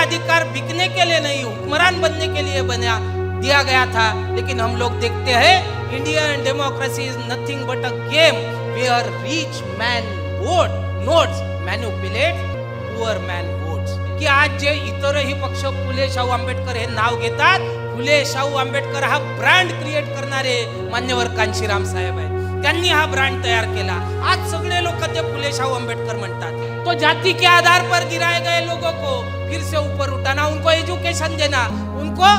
अधिकार बिकने के लिए नहीं, हुक्मरान बनने के लिए बना दिया गया था। लेकिन हम लोग देखते हैं Indian democracy is nothing but a game where rich man vote notes manipulate poor man votes. की आज जे इतरही पक्ष फुले शाहू आंबेडकर हे नाव घेतात, फुले शाहू आंबेडकर हा ब्रँड क्रिएट करणारे मान्यवर कांशीराम साहेब आहे. त्यांनी हा ब्रांड तैयार केला. आज सगळे लोग ते फुले शाहू आंबेडकर म्हणतात. तो जाति के आधार पर गिराए गए लोगों को फिर से ऊपर उठाना, उनको एजुकेशन देना, उनको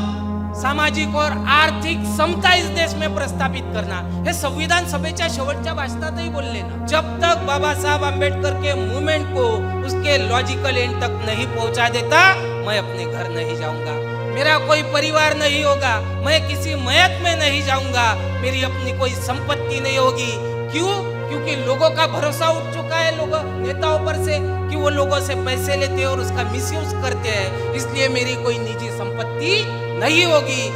सामाजिक और आर्थिक समता इस देश में प्रस्थापित करना, हे संविधान सभेच्या शेवटच्या भाषणातही बोलले ना. जब तक बाबा साहब आंबेडकर के मूवमेंट को उसके लॉजिकल एंड तक नहीं पहुंचा देता, मैं अपने घर नहीं जाऊंगा, मेरा कोई परिवार नहीं होगा, मैं किसी मयत में नहीं जाऊंगा, मेरी अपनी कोई संपत्ति नहीं होगी. क्यों? क्योंकि लोगों का भरोसा उठ चुका है लोग नेताओं पर से कि वो लोगों से पैसे लेते हैं और उसका मिसयूज करते हैं. इसलिए मेरी कोई निजी संपत्ति नहीं होगी.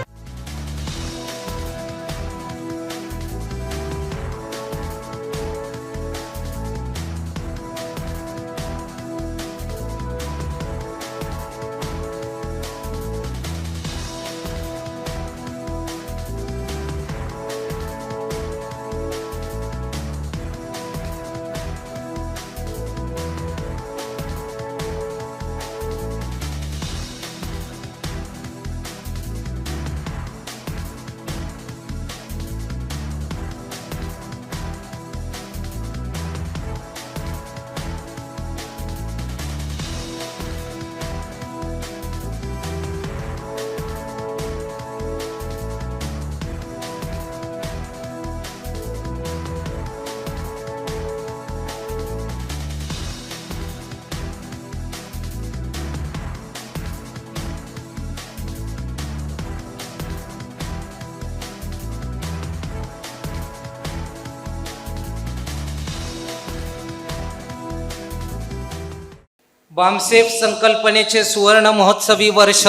बामसेफ संकल्पनेचे सुवर्ण महोत्सवी वर्ष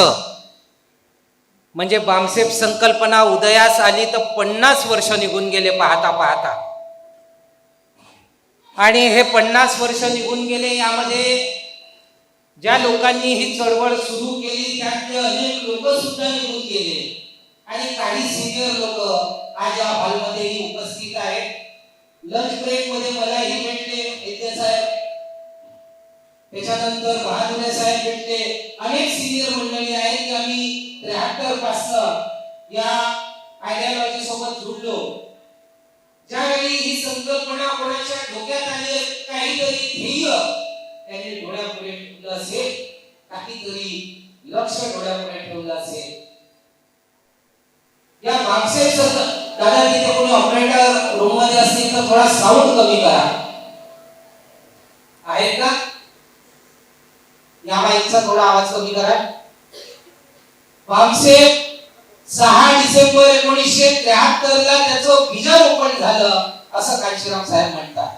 म्हणजे बामसेफ संकल्पना उदयास आली तर 50 वर्ष निघून गेले पाहता पाहता. आणि हे 50 वर्ष निघून गेले. यामध्ये ज्या लोकांनी ही चळवळ सुरू केली त्यातले अनेक लोक सुद्धा निघून गेले आणि काही सिनियर लोक आज या हॉलमध्ये उपस्थित आहेत. लंच ब्रेक मध्ये मलाही भेटले विद्या साहेब, त्याच्यानंतर महादुरे साहेब भेटले. अनेक सिनियर मंडळी आहेत की आम्ही 73 पासून या आयडियोलॉजी सोबत जुळलो. ज्यावेळी ही संकल्पना कोणाच्या डोक्यात आली, काहीतरी ध्येय त्यांनी डोळ्यापुढे ठेवलं असेल, काहीतरी लक्ष डोळ्यापुढे ठेवलं असेल. या बामसेफ दादा तिथे कोणी ऑपरेटर रूम मध्ये असतील तर थोडा साऊंड कमी करा. आहे का? या माईकचा थोडा आवाज कमी करा. बामसेफ 6 डिसेंबर 1973 ला त्याचं बीजारोपण झालं असं कांशीराम साहेब म्हणतात.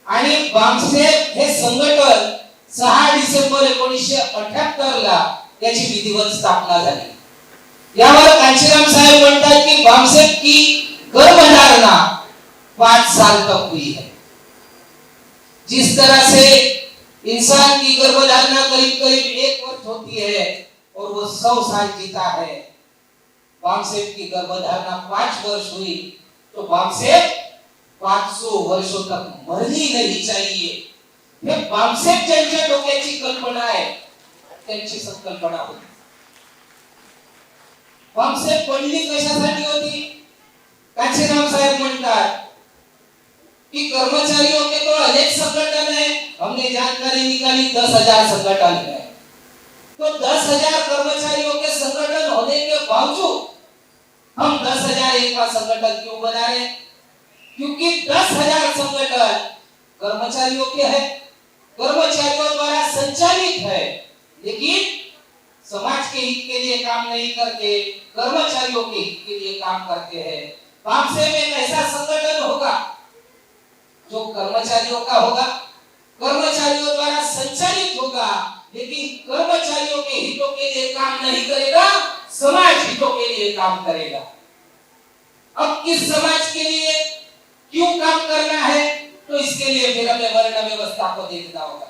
आणि बामसेफ हे संघटन 6 डिसेंबर 1978 ला त्याची विधिवत स्थापना झाली. यावर कांशीराम साहेब म्हणतात की बामसेफ की गर्भधारणा 5 साल तक हुई है. जिस तरह से इंसान की गर्भधारणा करीब करीब 1 वर्ष होती है और वो 100 साल जीता है, बामसेफ की गर्भधारणा 5 वर्ष हुई तो बामसेफ 500 वर्षों तक मरनी नहीं चाहिए. हे बामसेफ ज्यांच्या डोक्याची कल्पना आहे त्यांची संकल्पना होती. बामसेफ पडली कशासाठी होती? कांशीराम साहेब म्हणतात कि कर्मचारियों के तो अनेक संगठन है, हमने जानकारी निकाली 10,000 संगठन है. तो 10,000 कर्मचारियों के संगठन होने के बावजूद हम 10,000 एक संगठन क्यों बना रहे? क्योंकि 10,000 संगठन कर्मचारियों के हैं, कर्मचारियों द्वारा संचालित है, लेकिन समाज के हित के लिए काम नहीं करके कर्मचारियों के हित के लिए काम करते हैं. बामसेफ एक ऐसा संगठन होगा जो कर्मचारियों का होगा, कर्मचारियों द्वारा संचालित होगा, लेकिन कर्मचारियों के हितों के लिए काम नहीं करेगा, समाज हितों के लिए काम करेगा. अब किस समाज के लिए क्यों काम करना है? तो इसके लिए फिर हमें वर्ण व्यवस्था को देखना होगा.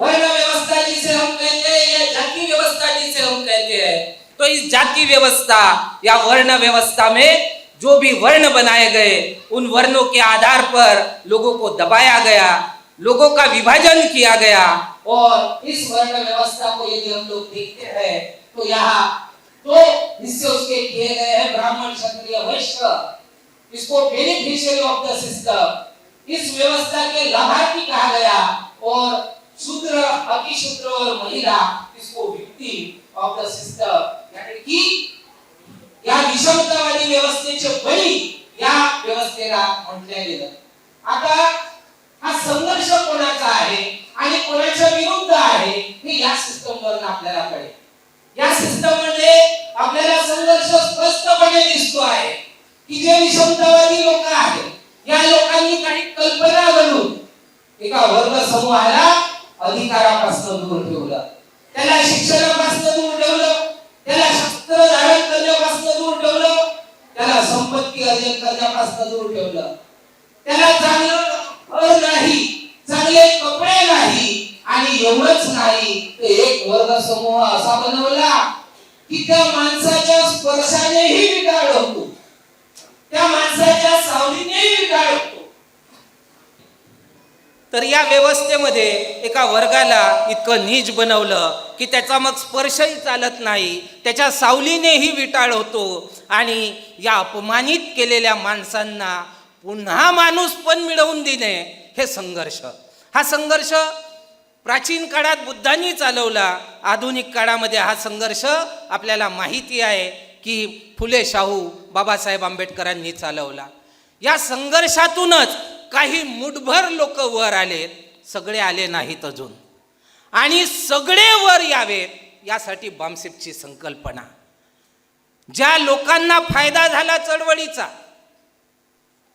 वर्ण व्यवस्था जिसे हम कहते हैं या जाति व्यवस्था जिसे हम कहते हैं, तो इस जाति व्यवस्था या वर्ण व्यवस्था में जो भी वर्ण बनाए गए उन वर्णों के आधार पर लोगों को दबाया गया, लोगों का विभाजन किया गया। और इस वर्ण व्यवस्था को यदि हम लोग देखते हैं तो यहाँ तो हिस्से उसके किए गए हैं, ब्राह्मण क्षत्रिय वैश्य, इसको बेनिफिशियरी ऑफ द सिस्टम, इस व्यवस्था के लाभार्थी कहा गया, और शूद्र, अतिशूद्र और महिला इसको विक्टिम ऑफ द सिस्टम, यानी की या विषमतावादी व्यवस्थेचे बळी या व्यवस्थेला म्हटले गेलं। आता हा संघर्ष कोणाचा आहे आणि कोणाच्या विरुद्ध आहे हे या सिस्टमवरून आपल्याला कळेल। या सिस्टम मध्ये आपल्याला संघर्ष स्पष्टपणे दिसतो आहे की जे विषमतावादी लोक आहेत या लोकांनी काही कल्पना घालून एका वर्ग समूहाला अधिकारापासून दूर ठेवलं, त्याला शिक्षणापासून दूर ठेवलं, त्याला शस्त्र धारण करण्यापासून दूर ठेवलं, त्याला संपत्ती अर्जन करण्यापासून दूर ठेवलं, त्याला चांगलं नाही, चांगले कपडे नाही, आणि एवढंच नाही तर एक वर्ग समूह असा बनवला की त्या माणसाच्या स्पर्शानेही विटाळ होतो, त्या माणसाच्या सावलीनेही विटाळ होतो। तर या व्यवस्थेमध्ये एका वर्गाला इतकं नीच बनवलं की त्याचा मग स्पर्शही चालत नाही, त्याच्या सावलीनेही विटाळ होतो, आणि या अपमानित केलेल्या माणसांना पुन्हा माणूस पण मिळवून देणे हे संघर्ष, हा संघर्ष प्राचीन काळात बुद्धांनी चालवला, आधुनिक काळामध्ये हा संघर्ष आपल्याला माहिती आहे की फुले शाहू बाबासाहेब आंबेडकरांनी चालवला। या संघर्षातूनच काही मुठभर लोक वर आलेत, सगळे आले नाहीत अजून, आणि सगळे वर यावेत यासाठी बामसेफची संकल्पना। ज्या लोकांना फायदा झाला चळवळीचा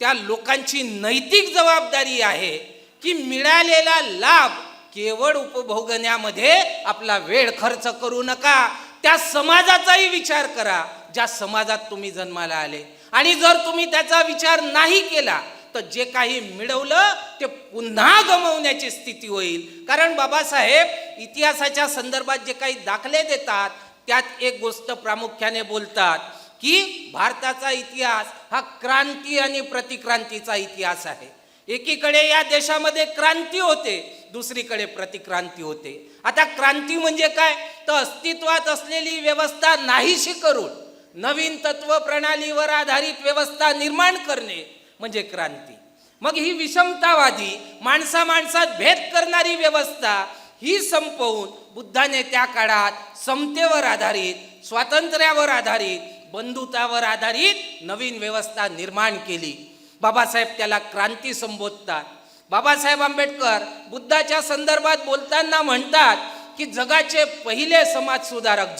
त्या लोकांची नैतिक जबाबदारी आहे की मिळालेला लाभ केवळ उपभोगण्यामध्ये आपला वेळ खर्च करू नका, त्या समाजाचाही विचार करा ज्या समाजात तुम्ही जन्माला आले, आणि जर तुम्ही त्याचा विचार नाही केला तर जे काही मिळवलं ते पुन्हा गमावण्याची स्थिती होईल। कारण बाबासाहेब इतिहासाच्या संदर्भात जे काही दाखले देतात त्यात एक गोष्ट प्रामुख्याने बोलतात की भारताचा इतिहास हा क्रांती आणि प्रतिक्रांतीचा इतिहास आहे। एकीकडे या देशामध्ये क्रांती होते, दुसरीकडे प्रतिक्रांती होते। आता क्रांती म्हणजे काय तर अस्तित्वात असलेली व्यवस्था नाहीशी करून नवीन तत्व प्रणालीवर आधारित व्यवस्था निर्माण करणे म्हणजे क्रांती। मग ही विषमतावादी माणसा माणसात भेद करणारी व्यवस्था ही संपवून बुद्धाने त्या काळात समतेवर आधारित, स्वातंत्र्यावर आधारित, बंधुतावर आधारित नवीन व्यवस्था निर्माण केली। बाबासाहेब त्याला क्रांती संबोधतात। बाबासाहेब आंबेडकर बुद्धाच्या संदर्भात बोलताना म्हणतात की जगाचे पहिले समाज सुधारक,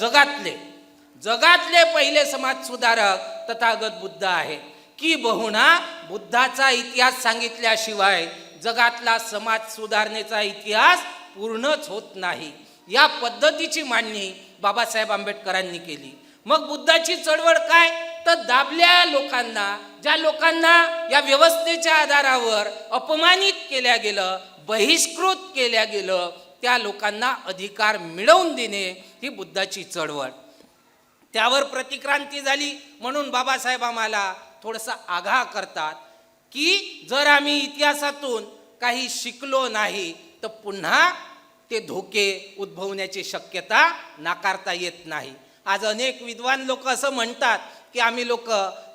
जगातले पहिले समाज सुधारक तथागत बुद्ध आहे की बहुना बुद्धाचा इतिहास सांगितल्याशिवाय जगातला समाज सुधारणेचा इतिहास पूर्णच होत नाही। या पद्धतीची मांडणी बाबासाहेब आंबेडकरांनी केली। मग बुद्धाची चळवळ काय तर दाबल्या लोकांना, ज्या लोकांना या व्यवस्थेच्या आधारावर अपमानित केल्या गेलं, बहिष्कृत केल्या गेलं, त्या लोकांना अधिकार मिळवून देणे ही बुद्धाची चळवळ। त्यावर प्रतिक्रांती झाली म्हणून बाबासाहेब आम्हाला थोडंसं आगाह करतात की जर आम्ही इतिहासातून काही शिकलो नाही तर पुन्हा ते धोके उद्भवण्याची शक्यता नाकारता येत नाही। आज अनेक विद्वान लोक असं म्हणतात की आम्ही लोक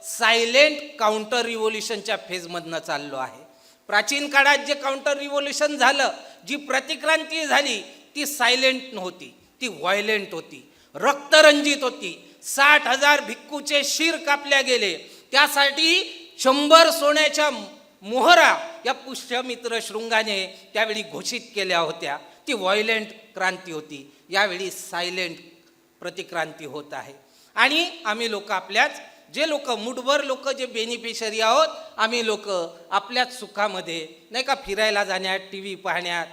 सायलेंट काउंटर रिव्होल्यूशनच्या फेजमधनं चाललो आहे। प्राचीन काळात जे काउंटर रिव्होल्यूशन झालं, जी प्रतिक्रांती झाली ती सायलेंट नव्हती, ती व्हायलेंट होती, रक्तरंजित होती। 60,000 भिक्खूचे शिर कापल्या गेले, त्यासाठी 100 सोन्याच्या मोहरा या पुष्यमित्र शृंगाने त्यावेळी घोषित केल्या होत्या। ती व्हायलेंट क्रांती होती, यावेळी सायलेंट प्रतिक्रांती होत आहे। आणि आम्ही लोक आपल्याच जे लोक मुठभर लोक जे बेनिफिशरी आहोत, आम्ही लोक आपल्याच सुखामध्ये नाही का फिरायला जाण्यात, टी व्ही पाहण्यात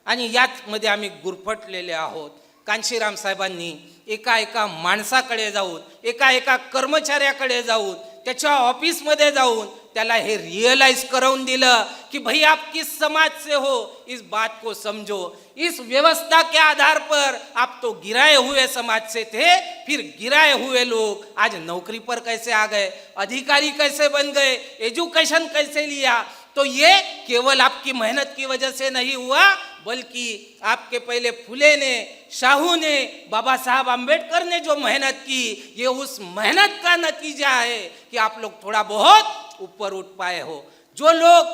आणि याचमध्ये आम्ही गुरफटलेले आहोत। कांशीराम साहेबांनी एका माणसाकडे जाऊन, एका कर्मचाऱ्याकडे जाऊन, त्याच्या ऑफिसमध्ये जाऊन त्याला हे रियलाइज करवून दिलं कि भाई आप किस समाज से हो, इस बात को समझो। इस व्यवस्था के आधार पर आप तो गिराए हुए समाज से थे, फिर गिराए हुए लोग आज नौकरी पर कैसे आ गए, अधिकारी कैसे बन गए, एजुकेशन कैसे लिया। तो ये केवल आपकी मेहनत की वजह से नहीं हुआ, बल्कि आपके पहले फुले ने, शाहू ने, बाबा साहब आम्बेडकर ने जो मेहनत की, ये उस मेहनत का नतीजा है कि आप लोग थोड़ा बहुत ऊपर उठ पाए हो। जो लोग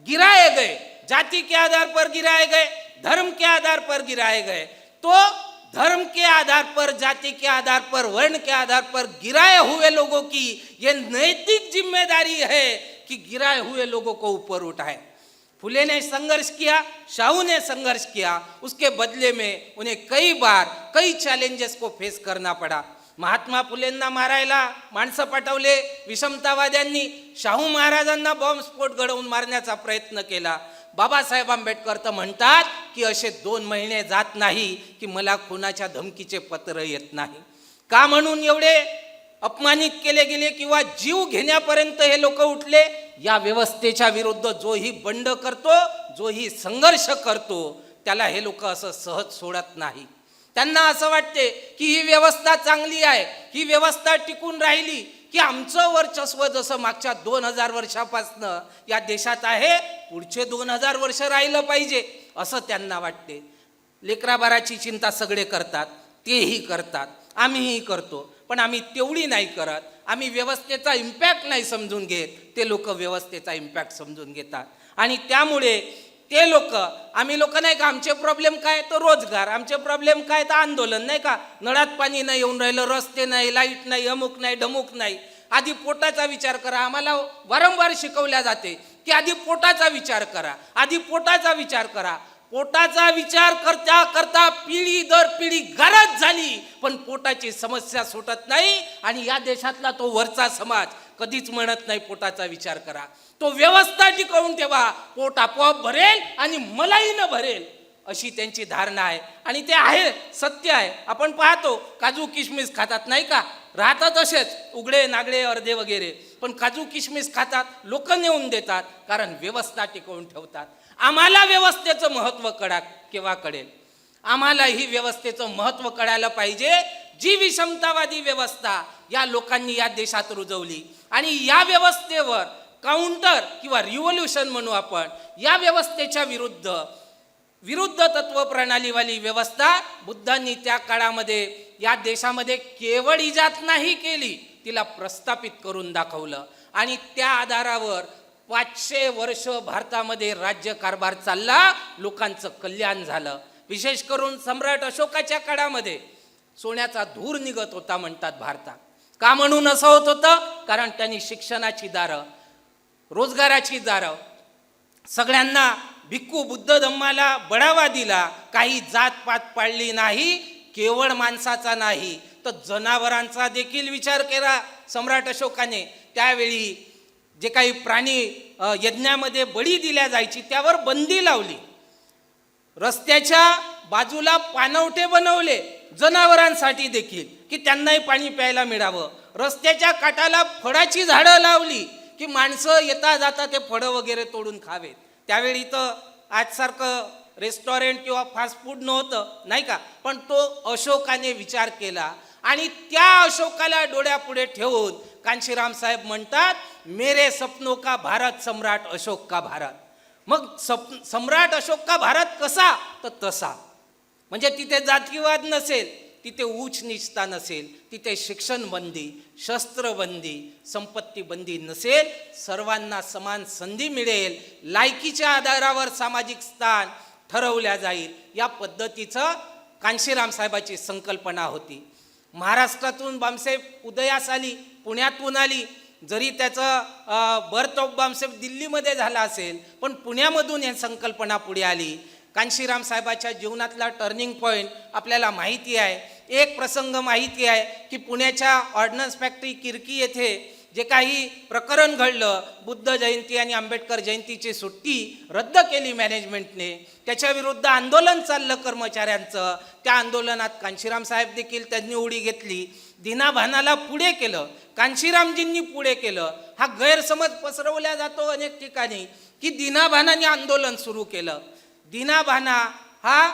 गिराए गए, जाति के आधार पर गिराए गए, धर्म के आधार पर गिराए गए, तो धर्म के आधार पर, जाति के आधार पर, वर्ण के आधार पर गिराए हुए लोगों की ये नैतिक जिम्मेदारी है कि गिराए हुए लोगों को ऊपर उठाए। फुले ने संघर्ष किया, शाहू ने संघर्ष किया, उसके बदले में उन्हें कई बार कई चॅलेंजेस को फेस करना पड़ा। महात्मा फुलेंना मारायला माणसं पाठवले विषमतावाद्यांनी, शाहू महाराजांना बॉम्बस्फोट घडवून मारण्याचा प्रयत्न केला। बाबासाहेब आंबेडकर तर म्हणतात की असे 2 महिने जात नाही की मला कोणाच्या धमकीचे पत्र येत नाही। का म्हणून एवढे अपमानित केले गेले किंवा जीव घेण्यापर्यंत हे लोक उठले? या व्यवस्थेच्या विरुद्ध जोही बंड करतो, जोही संघर्ष करतो, त्याला हे लोक असं सहज सोडत नाही। त्यांना असं वाटते की ही व्यवस्था चांगली आहे, ही व्यवस्था टिकून राहिली की आमचं वर्चस्व जसं मागच्या 2000 वर्षापासून या देशात आहे, पुढचे 2000 वर्ष राहिलं पाहिजे असं त्यांना वाटते। लेकराबाराची चिंता सगळे करतात, तेही करतात, आम्हीही करतो, पण आम्ही तेवढी नाही करत। आम्ही व्यवस्थेचा इम्पॅक्ट नाही समजून घेत, ते लोक व्यवस्थेचा इम्पॅक्ट समजून घेतात। आणि त्यामुळे ते लोक, आम्ही लोक नाही का, आमचे प्रॉब्लेम काय तर रोजगार, आमचे प्रॉब्लेम काय तर आंदोलन, नाही का, नळात पाणी नाही येऊन राहिलं, रस्ते नाही, लाईट नाही, अमुक नाही, ढमुक नाही। आधी पोटाचा विचार करा। आम्हाला वारंवार शिकवल्या जाते की आधी पोटाचा विचार करा, आधी पोटाचा विचार करा। पोटाचा विचार करता करता पिढी दर पिढी गरज झाली, पण पोटाची समस्या सुटत नाही। आणि या देशातला तो वरचा समाज कधीच म्हणत नाही पोटाचा विचार करा, तो व्यवस्था टिकवून ठेवा, पोट आपोआप भरेल आणि मलाईनं भरेल, अशी त्यांची धारणा आहे। आणि ते आहे, सत्य आहे। आपण पाहतो काजू किशमिश खातात, नाही का, राहतात असेच उघडे नागडे अर्धे वगैरे, पण काजू किशमिश खातात, लोक नेऊन देतात, कारण व्यवस्था टिकवून ठेवतात। आम्हाला व्यवस्थेचं महत्त्व केव्हा कळेल? आम्हाला ही व्यवस्थेचं महत्त्व कळायला पाहिजे, जी विषमतावादी व्यवस्था या लोकांनी या देशात रुजवली, आणि या व्यवस्थेवर काउंटर किंवा रिव्होल्यूशन म्हणू आपण, या व्यवस्थेच्या विरुद्ध तत्व प्रणालीवाली व्यवस्था बुद्धांनी त्या काळामध्ये या देशामध्ये केवळ इजाद नाही केली, तिला प्रस्थापित करून दाखवलं। आणि त्या आधारावर 500 वर्ष भारतामध्ये राज्य कारभार चालला, लोकांचं कल्याण झालं। विशेष करून सम्राट अशोकाच्या काळामध्ये सोन्याचा धूर निघत होता म्हणतात भारतात। का म्हणून असं होत होतं? कारण त्यांनी शिक्षणाची दारं, रोजगाराची दारं, सगळ्यांना भिक्खू बुद्ध धम्माला बढावा दिला, काही जातपात पाळली नाही, केवळ माणसाचा नाही तर जनावरांचा देखील विचार केला सम्राट अशोकाने। त्यावेळी जे काही प्राणी यज्ञामध्ये बळी दिल्या जायची त्यावर बंदी लावली, रस्त्याच्या बाजूला पाणवठे बनवले जनावरांसाठी देखील की त्यांनाही पाणी प्यायला मिळावं, रस्त्याच्या काठाला फळाची झाडं लावली की माणसं येता जाता ते फळं वगैरे तोडून खावेत। त्यावेळी तर आजसारखं रेस्टॉरंट किंवा फास्ट फूड नव्हतं, नाही का, पण तो अशोकाने विचार केला। आणि त्या अशोकाला डोळ्यापुढे ठेवून कांशीराम साहेब म्हणतात, मेरे सपनों का भारत, सम्राट अशोक का भारत। मग सम्राट अशोक का भारत कसा तर तसा, म्हणजे तिथे जातीवाद नसेल, तिथे उच्च नीचता नसेल, तिथे शिक्षण बंदी, शस्त्रबंदी, संपत्ती बंदी नसेल, सर्वांना समान संधी मिळेल, लायकीच्या आधारावर सामाजिक स्थान ठरवल्या जाईल, या पद्धतीचं कांशीराम साहेबाची संकल्पना होती। महाराष्ट्रातून बामसेफ उदयास आली, पुण्यातून आली, जरी त्याचं बर्थ ऑफ बामसेफ दिल्लीमध्ये झाला असेल, पण पुण्यामधून ही संकल्पना पुढे आली। कांशीराम साहेबाच्या जीवनातला टर्निंग पॉईंट आपल्याला माहिती आहे। एक प्रसंग माहिती आहे की पुण्याच्या ऑर्डनन्स फॅक्टरी किरकी येथे जे काही प्रकरण घडलं, बुद्ध जयंती आणि आंबेडकर जयंतीची सुट्टी रद्द केली मॅनेजमेंटने, त्याच्या विरुद्ध आंदोलन चाललं कर्मचाऱ्यांचं। त्या आंदोलनात कांशीराम साहेब देखील त्यांनी उडी घेतली। दिनाभानाला पुढे केलं, कांशीरामजींनी पुढे केलं. हा गैरसमज पसरवला जातो अनेक ठिकाणी की दिनाभानाने आंदोलन सुरू केलं. दिनाभाना हा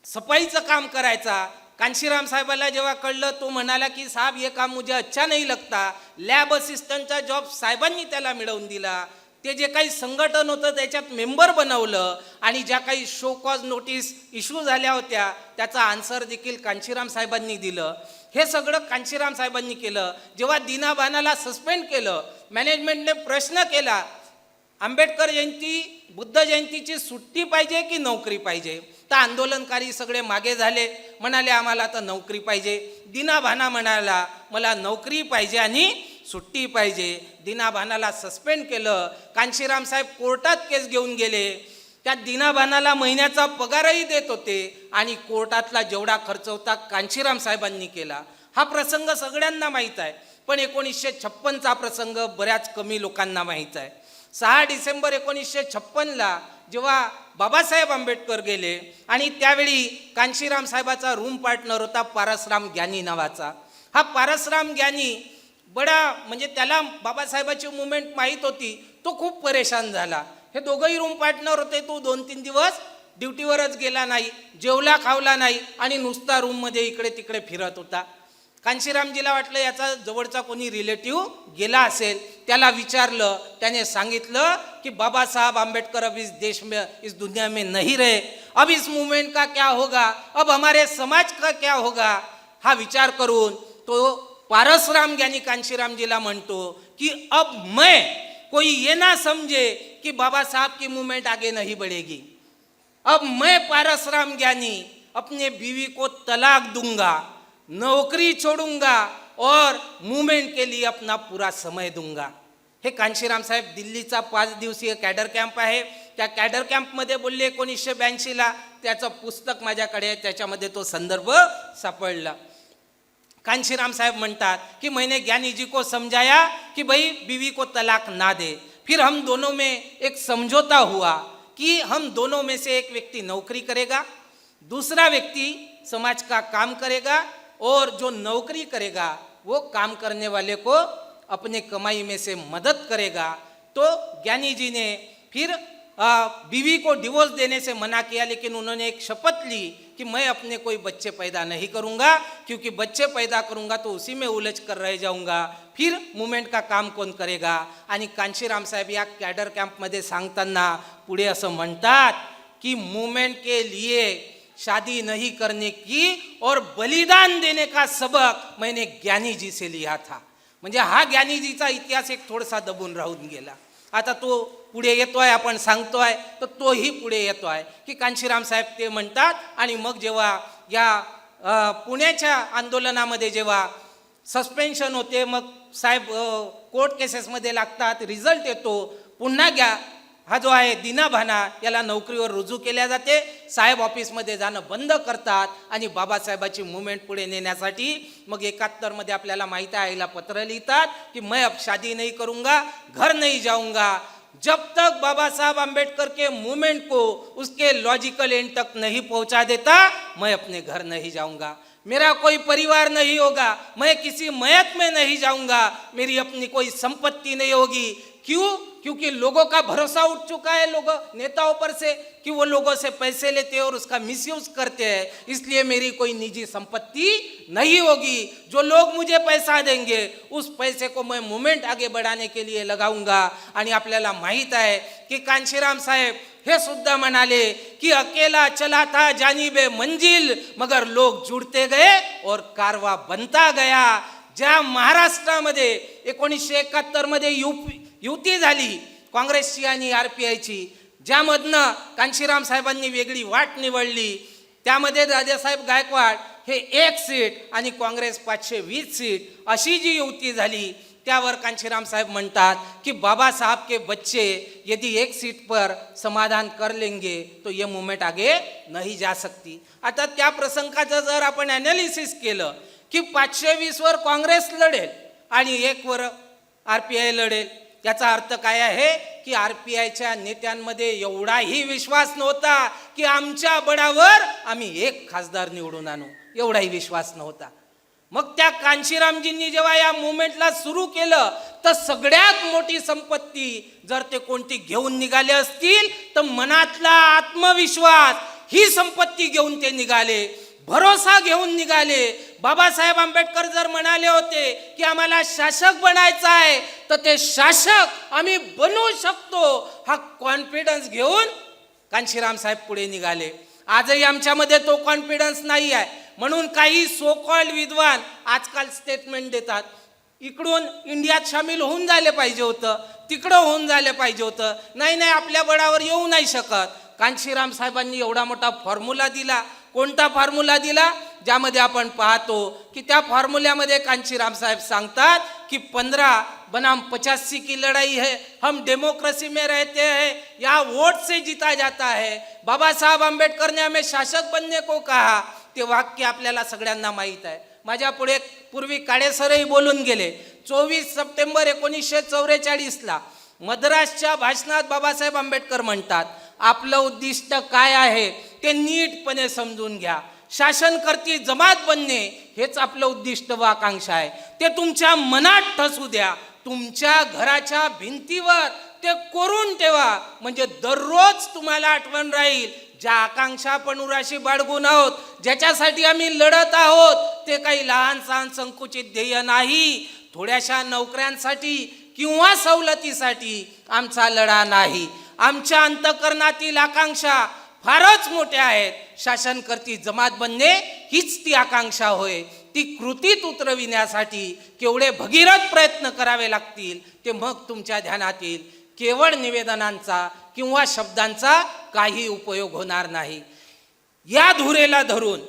सफाईचं काम करायचा. कांशीराम साहेबाला जेव्हा कळलं तो म्हणाला की साहब ये काम मुझे अच्छा नहीं लगता. लॅब असिस्टंटचा जॉब साहेबांनी त्याला मिळवून दिला. ते जे काही संघटन होतं त्याच्यात मेंबर बनवलं आणि ज्या काही शो कॉज नोटीस इश्यू झाल्या होत्या त्याचा आन्सर देखील कांशीराम साहेबांनी दिलं. हे सगळं कांशीराम साहेबांनी केलं. जेव्हा दिनाभानाला सस्पेंड केलं, मॅनेजमेंटने प्रश्न केला आंबेडकर जयंती बुद्ध जयंतीची सुट्टी पाहिजे की नोकरी पाहिजे. तर आंदोलनकारी सगळे मागे झाले, म्हणाले आम्हाला तर नोकरी पाहिजे. दिनाभाना म्हणाला मला नोकरी पाहिजे आणि सुट्टी पाहिजे. दिनाभानाला सस्पेंड केलं. कांशीराम साहेब कोर्टात केस घेऊन गेले. त्या दिनाभानाला महिन्याचा पगारही देत होते आणि कोर्टातला जेवढा खर्च होता कांशीराम साहेबांनी केला. हा प्रसंग सगळ्यांना माहीत आहे, पण 1956चा प्रसंग बऱ्याच कमी लोकांना माहीत आहे. 6 डिसेंबर 1956ला जेव्हा बाबासाहेब आंबेडकर गेले आणि त्यावेळी कांशीराम साहेबाचा रूम पार्टनर होता पारसराम ग्यानी नावाचा. हा पारसराम ग्यानी बडा म्हणजे त्याला बाबासाहेबाची मुवमेंट माहीत होती. तो खूप परेशान झाला. हे दोघंही रूम पार्टनर होते. तो 2-3 दिवस ड्युटीवरच गेला नाही, जेवला खावला नाही आणि नुसता रूममध्ये इकडे तिकडे फिरत होता. कांशीरामजीला वाटलं याचा जवळचा कोणी रिलेटिव्ह गेला असेल. त्याला विचारलं, त्याने सांगितलं की बाबा साहब आंबेडकर अब इस देश में इस दुनिया में नहीं रहे, अब इस मूवमेंट का क्या होगा, अब हमारे समाज का क्या होगा. हा विचार करून तो पारसराम ज्ञानी कांशीरामजीला म्हणतो कि अब मैं कोई ये ना समझे कि बाबा साहब की मूवमेंट आगे नहीं बढ़ेगी, अब मैं पारसराम ज्ञानी अपने बीवी को तलाक दूंगा, नौकरी छोड़ूंगा और मूवमेंट के लिए अपना पूरा समय दूंगा. हे कांशीराम साहेब दिल्लीचा 5 दिवसीय कॅडर कॅम्प आहे. त्या कॅडर कॅम्पमध्ये बोलले 1982ला. त्याचं पुस्तक माझ्याकडे आहे, त्याच्यामध्ये तो संदर्भ सापडला. कांशीराम साहब म्हणतात कि मैंने ज्ञानी जी को समझाया कि भाई बीवी को तलाक ना दे. फिर हम दोनों में एक समझौता हुआ कि हम दोनों में से एक व्यक्ति नौकरी करेगा, दूसरा व्यक्ति समाज का काम करेगा और जो नौकरी करेगा वो काम करने वाले को अपने कमाई में से मदद करेगा. तो ज्ञानी जी ने फिर बीवी को डिवोर्स देने से मना किया, लेकिन उन्होंने एक शपथ ली कि मैं अपने कोई बच्चे पैदा नहीं करूंगा, क्योंकि बच्चे पैदा करूंगा तो उसी में उलझ कर रह जाऊंगा, फिर मूवमेंट का काम कौन करेगा. आणि कांशीराम साहेब या कॅडर कॅम्पमध्ये सांगताना पुढे असं म्हणतात कि मूवमेंट के लिए शादी नहीं करने की और बलिदान देने का सबक मैंने ज्ञानी जी से लिया था. म्हणजे हा ज्ञानी जीचा इतिहास एक थोडासा दबून राहून गेला. आता तो पुढे येतोय, आपण सांगतोय, तर तोही पुढे येतोय की कांशीराम साहेब ते म्हणतात. आणि मग जेव्हा या पुण्याच्या आंदोलनामध्ये जेव्हा सस्पेन्शन होते, मग साहेब कोर्ट केसेसमध्ये लागतात, रिझल्ट येतो, पुन्हा घ्या हा जो आहे दिनाभाना याला नोकरीवर रुजू केल्या जाते. साहेब ऑफिसमध्ये जाणं बंद करतात आणि बाबासाहेबाची मुवमेंट पुढे नेण्यासाठी मग 71 मध्ये आपल्याला माहिती आहे आईला पत्र लिहितात की मैं अब शादी नहीं करूंगा, घर नहीं जाऊंगा, जब तक बाबा साहब आंबेडकर के मूवमेंट को उसके लॉजिकल एंड तक नहीं पहुंचा देता मैं अपने घर नहीं जाऊंगा, मेरा कोई परिवार नहीं होगा, मैं किसी मयत में नहीं जाऊंगा, मेरी अपनी कोई संपत्ति नहीं होगी. क्यों? क्योंकि लोगों का भरोसा उठ चुका है लोगों नेताओं पर से कि वो लोगों से पैसे लेते हैं और उसका मिसयूज करते हैं, इसलिए मेरी कोई निजी संपत्ति नहीं होगी. जो लोग मुझे पैसा देंगे उस पैसे को मैं मूवमेंट आगे बढ़ाने के लिए लगाऊंगा. आणि आपल्याला माहित आहे की कांशीराम साहेब हे सुद्धा म्हणाले कि अकेला चला था जानिबे मंजिल, मगर लोग जुड़ते गए और कारवा बनता गया. ज्या महाराष्ट्रामध्ये 1971 मध्ये युती झाली काँग्रेसची आणि आरपीआयची, ज्यामधनं कांशीराम साहेबांनी वेगळी वाट निवडली, त्यामध्ये दादासाहेब गायकवाड हे 1 सीट आणि काँग्रेस 520 सीट अशी जी युती झाली, त्यावर कांशीराम साहेब म्हणतात कि बाबा साहब के बच्चे यदि 1 सीट पर समाधान कर लेंगे तो ये मूवमेंट आगे नहीं जा सकती. आता त्या प्रसंगाचं जर आपण ॲनालिसिस केलं की 520 वर काँग्रेस लढेल आणि 1 वर आरपीआय लढेल, याचा अर्थ काय आहे की आरपीआयच्या नेत्यांमध्ये एवढाही विश्वास नव्हता की आमच्या बळावर आम्ही 1 खासदार निवडून आणू, एवढाही विश्वास नव्हता. मग त्या कांशीरामजींनी जेव्हा या मुवमेंटला सुरू केलं तर सगळ्यात मोठी संपत्ती जर ते कोणती घेऊन निघाले असतील तर मनातला आत्मविश्वास ही संपत्ती घेऊन ते निघाले, भरोसा घेऊन निघाले. बाबासाहेब आंबेडकर जर म्हणाले होते की आम्हाला शासक बनायचं आहे तर ते शासक आम्ही बनवू शकतो, हा कॉन्फिडन्स घेऊन कांशीराम साहेब पुढे निघाले. आजही आमच्यामध्ये तो कॉन्फिडन्स नाही आहे. म्हणून काही सो कॉल्ड विद्वान आजकाल स्टेटमेंट देतात, इकडून इंडियात सामील होऊन झाले पाहिजे होतं, तिकडं होऊन झाले पाहिजे होतं, नाही नाही आपल्या बळावर येऊ नाही शकत. कांशीराम साहेबांनी एवढा मोठा फॉर्म्युला दिला. कोणता फॉर्म्युला दिला? ज्यामध्ये आपण पाहतो की त्या फॉर्म्युल्यामध्ये कांशीराम साहेब सांगतात की 15 बनाम 85 की लड़ाई है, हम डेमोक्रेसी में रहते हैं, यहाँ वोट से जीता जाता है. बाबा साहब आंबेडकर ने हमें शासक बनने को कहा. ते वाक्य आपल्याला सगळ्यांना माहीत आहे. माझ्या पुढे पूर्वी काळेसरही बोलून गेले. 24 सप्टेंबर 1944ला मद्रासच्या भाषणात बाबासाहेब आंबेडकर म्हणतात, आपलं उद्दिष्ट काय आहे ते नीटपणे समजून घ्या. शासनकर्ती जमात बनणे हेच आपलं उद्दिष्ट व आकांक्षा आहे. ते तुमच्या मनात ठसू द्या, तुमच्या घराच्या भिंतीवर ते कोरून ठेवा, म्हणजे दररोज तुम्हाला आठवण राहील ज्या आकांक्षा आपण उराशी बाळगून आहोत, ज्याच्यासाठी आम्ही लढत आहोत, ते काही लहान सहान संकुचित ध्येय नाही, थोड्याशा नोकऱ्यांसाठी किंवा सवलतीसाठी आमचा लढा नाही. आमच्या अंतःकरणातील आकांक्षा फारच मोठ्या आहेत. शासनकर्ती जमात बनणे हीच ती आकांक्षा होय. ती कृतीत उतरविण्यासाठी केवढे भगीरथ प्रयत्न करावे लागतील ते मग तुमच्या ध्यानात येईल. केवळ निवेदनांचा किंवा शब्दांचा काही उपयोग होणार नाही. या धुरेला धरून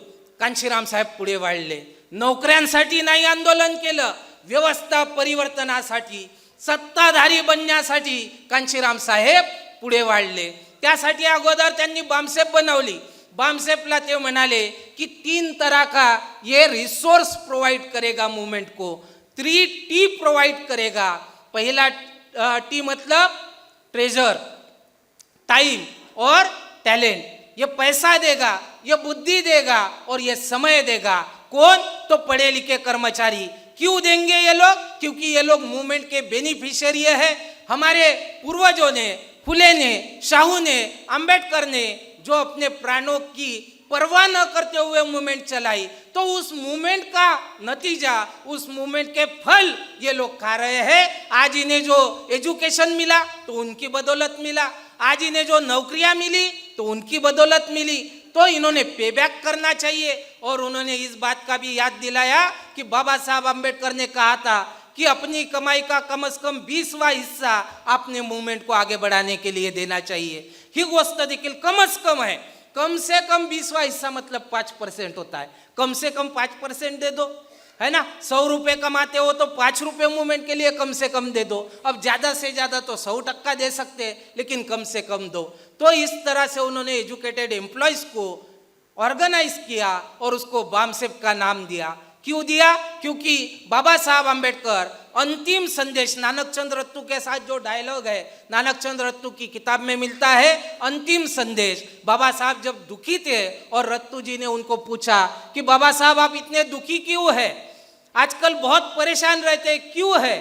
कांशीराम साहेब पुढे वाढले. नोकऱ्यांसाठी नाही आंदोलन केलं, व्यवस्था परिवर्तनासाठी, सत्ताधारी बनण्यासाठी कांशीराम साहेब पुढे वाढले. त्यासाठी अगोदर त्यांनी बामसेप बनवली. बामसेपला ते म्हणाले की 3 तरह का ये रिसोर्स प्रोवाइड करेगा मूवमेंट को, 3 टी प्रोवाइड करेगा. पहला टी मतलब ट्रेजर, टाइम और टैलेंट. ये पैसा देगा, ये बुद्धि देगा और ये समय देगा. कौन? तो पढ़े लिखे कर्मचारी. क्यों देंगे ये लोग? क्योंकि ये लोग मूवमेंट के बेनिफिशियरी है. हमारे पूर्वजों ने, फुले ने, शाहू ने, अंबेडकर ने जो अपने प्राणों की परवाह न करते हुए मूवमेंट चलाई, तो उस मूवमेंट का नतीजा, उस मूवमेंट के फल ये लोग खा रहे हैं. आज इन्हें जो एजुकेशन मिला तो उनकी बदौलत मिला, आज इन्हें जो नौकरियां मिली तो उनकी बदौलत मिली. तो इन्होंने पे बैक करना चाहिए. और उन्होंने इस बात का भी याद दिलाया कि बाबा साहब आंबेडकर ने कहा था कि अपनी कमाई का कम से कम 20वां हिस्सा आपने मूवमेंट को आगे बढ़ाने के लिए देना चाहिए. ही गोष्ट देखील कम है. कम से कम 20वां हिस्सा मतलब 5% होता है. कम से कम 5% दे दो, है ना. 100 रुपये कमाते हो तो 5 रुपये मूवमेंट के लिए कम से कम दे दो. अब ज़्यादा से ज़्यादा तो 100% दे सकते हैं, लेकिन कम से कम दो. तो इस तरह से उन्होंने एजुकेटेड एम्प्लॉयज़ को ऑर्गेनाइज किया और उसको बामसेप का नाम दिया. क्यों दिया? क्योंकि बाबा साहब आंबेडकर अंतिम संदेश, नानक चंद रत्तू के साथ जो डायलॉग है नानक चंद रत्तू की किताब में मिलता है, अंतिम संदेश. बाबा साहब जब दुखी थे और रत्तू जी ने उनको पूछा कि बाबा साहब आप इतने दुखी क्यों है, आजकल बहुत परेशान रहते, क्यों है?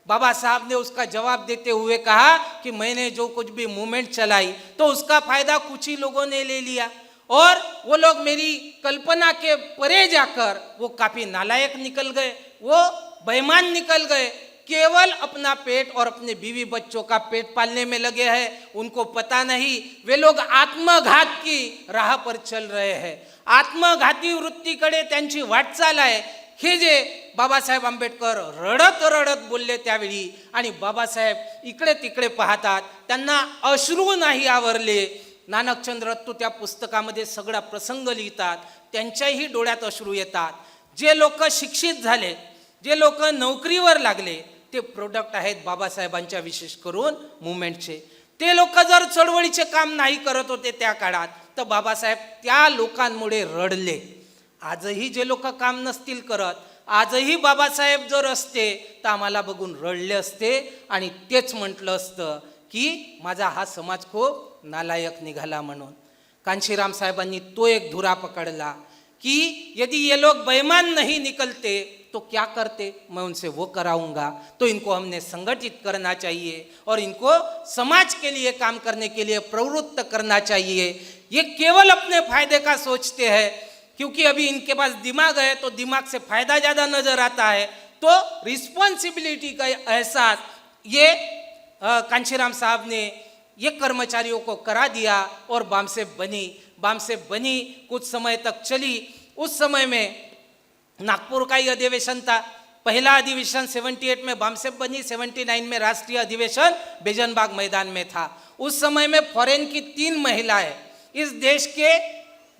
बाबा साहब ने उसका जवाब देते हुए कहा कि मैंने जो कुछ भी मूवमेंट चलाई तो उसका फायदा कुछ ही लोगों ने ले लिया, और वो लोग मेरी कल्पना के परे जाकर वो काफी नालायक निकल गए, वो बेईमान निकल गए, केवल अपना पेट और अपने बीवी बच्चों का पेट पालने में लगे हैं. उनको पता नहीं वे लोग आत्मघात की राह पर चल रहे हैं. आत्मघाती वृत्तीकडे त्यांची वाटचाल आहे. हे जे बाबासाहेब आंबेडकर रडत रडत बोलले त्यावेळी, आणि बाबासाहेब इकडे तिकडे पाहतात, त्यांना अश्रू नाही आवरले. नानकचंद रत्तू त्या पुस्तकामध्ये सगळा प्रसंग लिहितात. त्यांच्याही डोळ्यात अश्रू येतात. जे लोक शिक्षित झाले, जे लोक नोकरीवर लागले, ते प्रोडक्ट आहेत बाबासाहेबांच्या विशेष करून मुवमेंटचे. ते लोक जर चळवळीचे काम नाही करत होते त्या काळात तर बाबासाहेब त्या लोकांमुळे रडले. आजही जे लोक काम नसतील करत, आजही बाबासाहेब जर असते तर आम्हाला बघून रडले असते आणि तेच म्हटलं असतं की माझा हा समाज खूप नालायक निघाला म्हणून. कांशीराम साहेबांनी तो एक धुरा पकडला कि यदि ये लोग बेईमान नहीं निकलते तो क्या करते, मैं उनसे वो कराऊंगा। तो इनको हमने संगठित करना चाहिए और इनको समाज के लिए काम करने के लिए प्रवृत्त करना चाहिए। ये केवल अपने फायदे का सोचते हैं, क्योंकि अभी इनके पास दिमाग है तो दिमाग से फायदा ज़्यादा नजर आता है। तो रिस्पॉन्सिबिलिटी का एहसास ये कांशीराम साहब ने ये कर्मचारियों को करा दिया और बामसेफ बनी कुछ समय तक चली। उस समय में नागपुर का ही अधिवेशन था, पहला अधिवेशन 78 में बामसेफ बनी, 79 में राष्ट्रीय अधिवेशन बेजनबाग मैदान में था। उस समय में फॉरेन की 3 महिलाएं इस देश के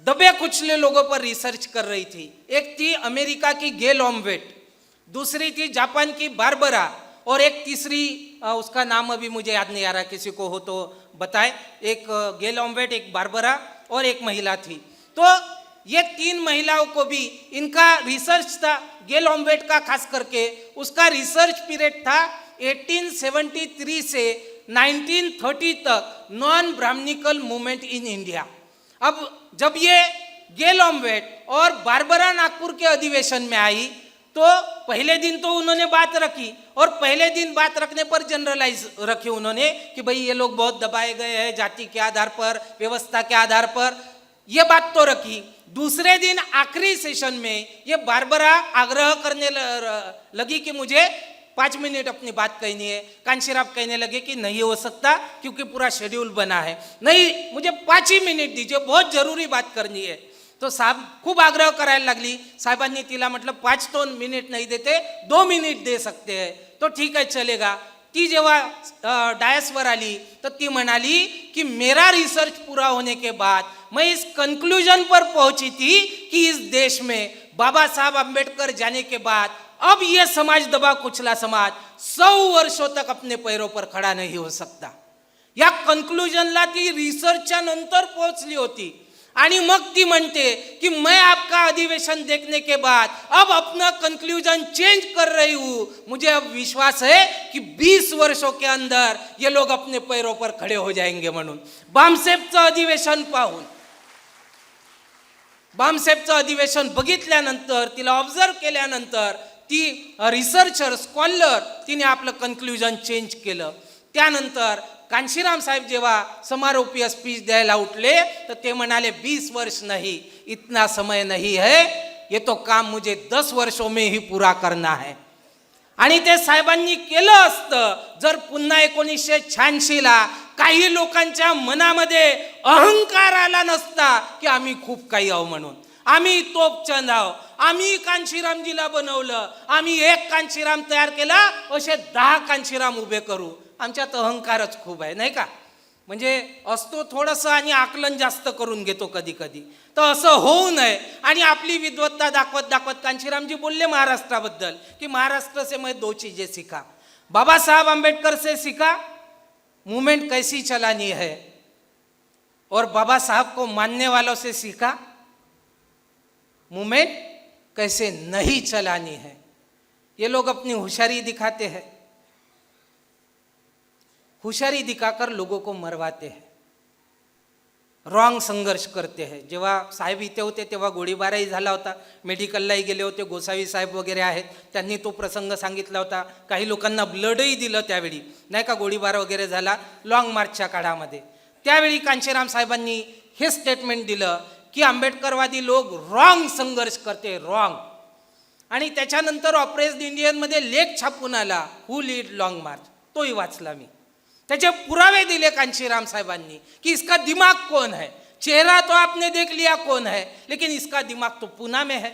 दबे कुचले लोगों पर रिसर्च कर रही थी। एक थी अमेरिका की गेल ऑम्वेट, दूसरी थी जापान की बारबरा और एक तीसरी उसका नाम अभी मुझे याद नहीं आ रहा, किसी को हो तो बताए। एक गेल ऑम्वेट, एक बारबरा और एक महिला थी। तो ये 3 महिलाओं को भी इनका रिसर्च था, गेल ऑम्वेट का खास करके उसका रिसर्च पीरियड था 1873 से 1930 तक, non Brahmanical movement in India. अब जब ये गेल ऑम्वेट और बारबरा नागपुर के अधिवेशन में आई तो पहले दिन तो उन्होंने बात रखी और पहले दिन बात रखने पर जनरलाइज रखी उन्होंने कि भाई ये लोग बहुत दबाए गए हैं जाति के आधार पर, व्यवस्था के आधार पर, ये बात तो रखी। दूसरे दिन आखिरी सेशन में ये बारबरा आग्रह करने लगी कि मुझे 5 मिनट अपनी बात कहनी है। कांशीराम कहने लगे कि नहीं हो सकता क्योंकि पूरा शेड्यूल बना है, नहीं मुझे 5 ही मिनिट दीजिए, बहुत जरूरी बात करनी है। तो साहब खूप आग्रह करायला लागली। साहेबांनी तिला म्हटलं 5 तो मिनिट नहीं देते, 2 मिनिट दे सकते हैं, तो ठीक है चलेगा। ती जेव्हा डायसवर आली तो ती म्हणाली कि मेरा रिसर्च पूरा होने के बाद मैं इस कंक्लूजन पर पहुंची थी कि इस देश में बाबा साहब अम्बेडकर जाने के बाद अब ये समाज दबा कुचला समाज 100 वर्षों तक अपने पैरों पर खड़ा नहीं हो सकता। या कंक्लूजनला ती रिसर्चच्या नंतर पोहोचली होती आणि मग ती म्हणते कि मैं आपका अधिवेशन देखने के बाद अब अपना कंक्लूजन चेंज कर रही हूं। मुझे अब विश्वास है कि 20 वर्षों के अंदर ये लोग अपने पैरों पर खड़े हो जाएंगे म्हणून। बामसेफचं अधिवेशन पाहून, बामसेफचं अधिवेशन बघितल्यानंतर, तिला ऑब्झर्व केल्यानंतर ती रिसर्चर स्कॉलर तिने आपलं कंक्लूजन चेंज केलं। त्यानंतर कांशीराम साहेब जेव्हा समारोपीय स्पीच द्यायला उठले तर ते म्हणाले 20 वर्ष नहीं, इतना समय नहीं है, ये तो काम मुझे 10 वर्षों में ही पूरा करना है। आणि ते साहेबांनी केलं असतं जर पुन्हा 1986ला काही लोकांच्या मनामध्ये अहंकार आला नसता की आम्ही खूप काही आहो म्हणून, आम्ही तोपचंद आहो, आम्ही कांशीरामजीला बनवलं, आम्ही एक कांशीराम तयार केला, असे 10 कांशीराम उभे करू। आमच्यात अहंकारच खूप आहे नाही का, म्हणजे असतो थोडंसं आणि आकलन जास्त करून घेतो कधी कधी, तर असं होऊ नये। आणि आपली विद्वत्ता दाखवत दाखवत कांशीरामजी बोलले महाराष्ट्राबद्दल की महाराष्ट्र से मैं 2 चीजें सीखा, बाबा साहब अम्बेडकर से सीखा मूवमेंट कैसी चलानी है, और बाबा साहब को मानने वालों से सीखा मूवमेंट कैसे नहीं चलानी है। ये लोग अपनी होशियारी दिखाते हैं, होशियारी दिखाकर लोगों को मरवाते हैं, रॉंग संघर्ष करते हैं। जेव्हा साहेब इथे होते तेव्हा गोळीबारही झाला होता, मेडिकललाही गेले होते, गोसावी साहेब वगैरे आहेत, त्यांनी तो प्रसंग सांगितला होता। काही लोकांना ब्लडही दिलं त्यावेळी नाही का, गोळीबार वगैरे झाला लॉंग मार्चच्या काळामध्ये। त्यावेळी कांशीराम साहेबांनी हे स्टेटमेंट दिलं की आंबेडकरवादी लोग रॉंग संघर्ष करते, रॉंग। आणि त्याच्यानंतर ऑपरेशन इंडियनमध्ये लेख छापून आला, हु लीड लॉंग मार्च, तोही वाचला मी। त्याचे पुरावे दिले कांशीराम साहेबांनी कि इसका दिमाग कौन है, चेहरा तो आपने देख लिया कौन है, लेकिन इसका दिमाग तो पुणे में है।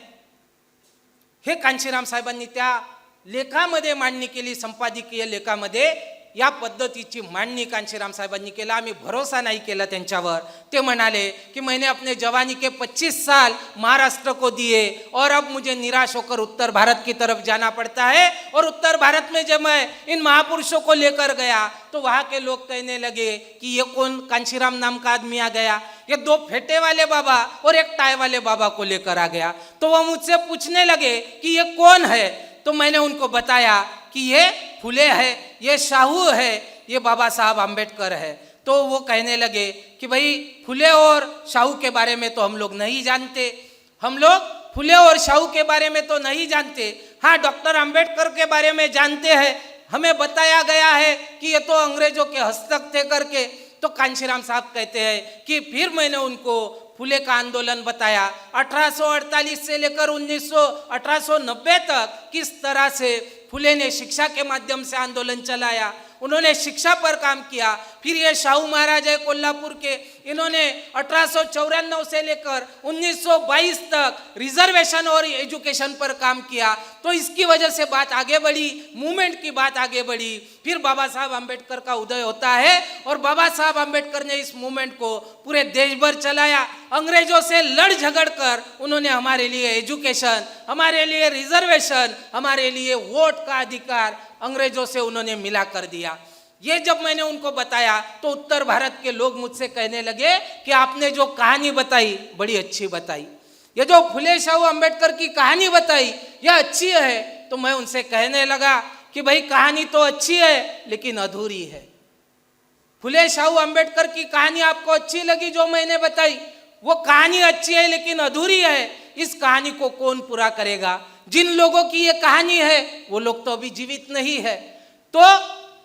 हे कांशीराम साहेबांनी त्या लेखामध्ये मांडणी केली, संपादकीय लेखामध्ये या पद्धतीची मांडणी कांशीराम साहेबांनी केला। आम्ही भरोसा नाही केला त्यांच्यावर। ते म्हणाले कि मैंने अपने जवानी के 25 साल महाराष्ट्र को दिए और अब मुझे निराश होकर उत्तर भारत की तरफ जाना पड़ता है, और उत्तर भारत में जब मैं इन महापुरुषों को लेकर गया तो वहाँ के लोग कहने लगे कि ये कौन कांशीराम नाम का आदमी आ गया, ये 2 फेटे वाले बाबा और एक टाई वाले बाबा को लेकर आ गया। तो वह मुझसे पूछने लगे कि ये कौन है, तो मैंने उनको बताया कि ये फुले है, ये शाहू है, ये बाबा साहब अम्बेडकर है। तो वो कहने लगे कि भाई फुले और शाहू के बारे में तो हम लोग नहीं जानते, हम लोग फुले और शाहू के बारे में तो नहीं जानते, हाँ डॉक्टर अंबेडकर के बारे में जानते हैं। हमें बताया गया है कि ये तो अंग्रेजों के हस्तक थे करके। तो कांशीराम साहब कहते हैं कि फिर मैंने उनको फुले का आंदोलन बताया 1848 से लेकर 1890 तक किस तरह से फुले ने शिक्षा के माध्यम से आंदोलन चलाया, उन्होंने शिक्षा पर काम किया। फिर ये शाहू महाराज है कोल्हापुर के, इन्होंने 1894 से लेकर 1922 तक रिजर्वेशन और एजुकेशन पर काम किया। तो इसकी वजह से बात आगे बढ़ी, मूवमेंट की बात आगे बढ़ी। फिर बाबा साहब अंबेडकर का उदय होता है और बाबा साहब अंबेडकर ने इस मूवमेंट को पूरे देश भर चलाया। अंग्रेजों से लड़ झगड़ कर उन्होंने हमारे लिए एजुकेशन, हमारे लिए रिजर्वेशन, हमारे लिए वोट का अधिकार अंग्रेजों से उन्होंने मिला कर दिया। ये जब मैंने उनको बताया तो उत्तर भारत के लोग मुझसे कहने लगे कि आपने जो कहानी बताई बड़ी अच्छी बताई, ये जो फुले शाहू अंबेडकर की कहानी बताई यह अच्छी है। तो मैं उनसे कहने लगा कि भाई कहानी तो अच्छी है लेकिन अधूरी है। फुले शाहू अंबेडकर की कहानी आपको अच्छी लगी जो मैंने बताई, वो कहानी अच्छी है लेकिन अधूरी है। इस कहानी को कौन पूरा करेगा? जिन लोगों की ये कहानी है वो लोग तो अभी जीवित नहीं है। तो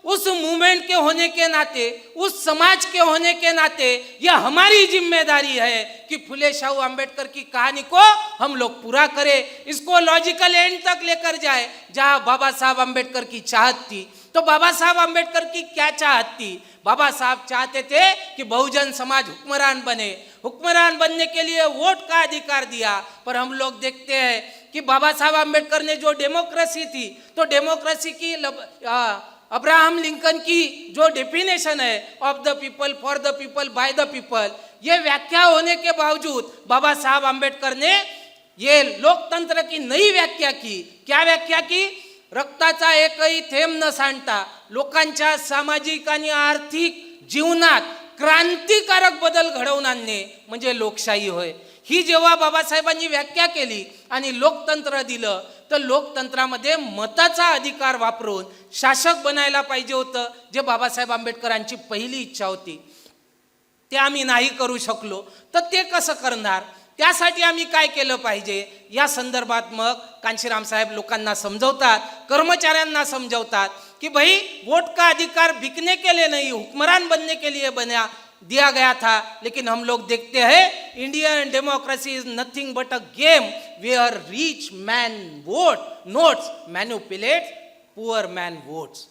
उस मूवमेंट के होने के नाते, उस समाज के होने के नाते यह हमारी जिम्मेदारी है कि फुले शाहू अंबेडकर की कहानी को हम लोग पूरा करें, इसको लॉजिकल एंड तक लेकर जाए जहां बाबा साहब अंबेडकर की चाहत थी। तो बाबा साहब अंबेडकर की क्या चाहत थी? बाबा साहब चाहते थे कि बहुजन समाज हुक्मरान बने, हुक्मरान बनने के लिए वोट का अधिकार दिया। पर हम लोग देखते हैं कि बाबा साहब अंबेडकर ने जो डेमोक्रेसी थी, तो डेमोक्रेसी की अब्राहम लिंकन की जो डेफिनेशन है of the people, for the people, by the people, ये व्याख्या होने के बावजूद बाबा साहब अंबेडकर ने ये लोकतंत्र की नई व्याख्या की। क्या व्याख्या की? रक्ताचा एकही थेंब न सांडता लोकांच्या सामाजिक आणि आर्थिक जीवनात क्रांतिकारक बदल घडवून आणणे म्हणजे लोकशाही होय। ही जेव्हा बाबासाहेबांनी व्याख्या केली आणि लोकतंत्र दिलं, तर लोकतंत्रामध्ये मताचा अधिकार वापरून शासक बनायला पाहिजे होतं, जे बाबासाहेब आंबेडकरांची पहिली इच्छा होती। ते आम्ही नाही करू शकलो, तर ते कसं करणार? त्यासाठी आम्ही काय केलं पाहिजे या संदर्भात मग कांशीराम साहेब लोकांना समजवतात, कर्मचाऱ्यांना समजवतात कि भाई वोट का अधिकार बिकने के लिए नहीं, हुक्मरान बनने के लिए दिया गया था। लेकिन हम लोग देखते हैं Indian democracy is nothing but a game where rich man vote notes manipulate poor man votes.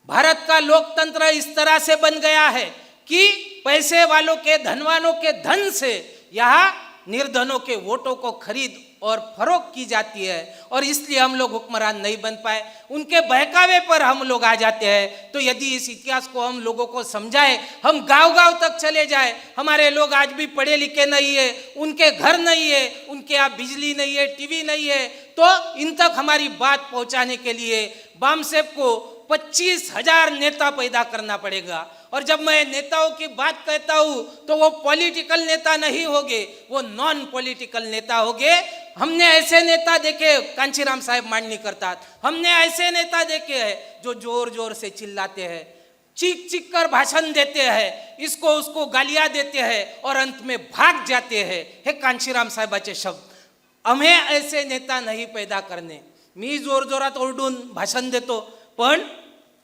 Bharat का लोकतंत्र इस तरह से बन गया है कि पैसे वालों के, धनवानों के धन से यहाँ निर्धनों के वोटों को खरीद और फरोख्त की जाती है, और इसलिए हम लोग हुक्मरान नहीं बन पाए। उनके बहकावे पर हम लोग आ जाते हैं। तो यदि इस इतिहास को हम लोगों को समझाए, हम गांव-गांव तक चले जाए, हमारे लोग आज भी पढ़े लिखे नहीं है, उनके घर नहीं है, उनके यहाँ बिजली नहीं है, टीवी नहीं है, तो इन तक हमारी बात पहुंचाने के लिए बामसेब को 25,000 नेता पैदा करना पड़ेगा। और जब मैं नेताओं की बात कहता हूं तो वो पॉलिटिकल नेता नहीं होंगे, वो नॉन पॉलिटिकल नेता होंगे। हमने ऐसे नेता देखे, कांशीराम साहब मांडनी करतात, हमने ऐसे नेता देखे हैं जो जोर जोर से चिल्लाते हैं, चीख चीख कर भाषण देते हैं, इसको उसको गालियां देते हैं और अंत में भाग जाते हैं। हे कांशीराम साहेबाचे शब्द। हमें ऐसे नेता नहीं पैदा करने। मी जोर जोरात ओरडून भाषण देतो पण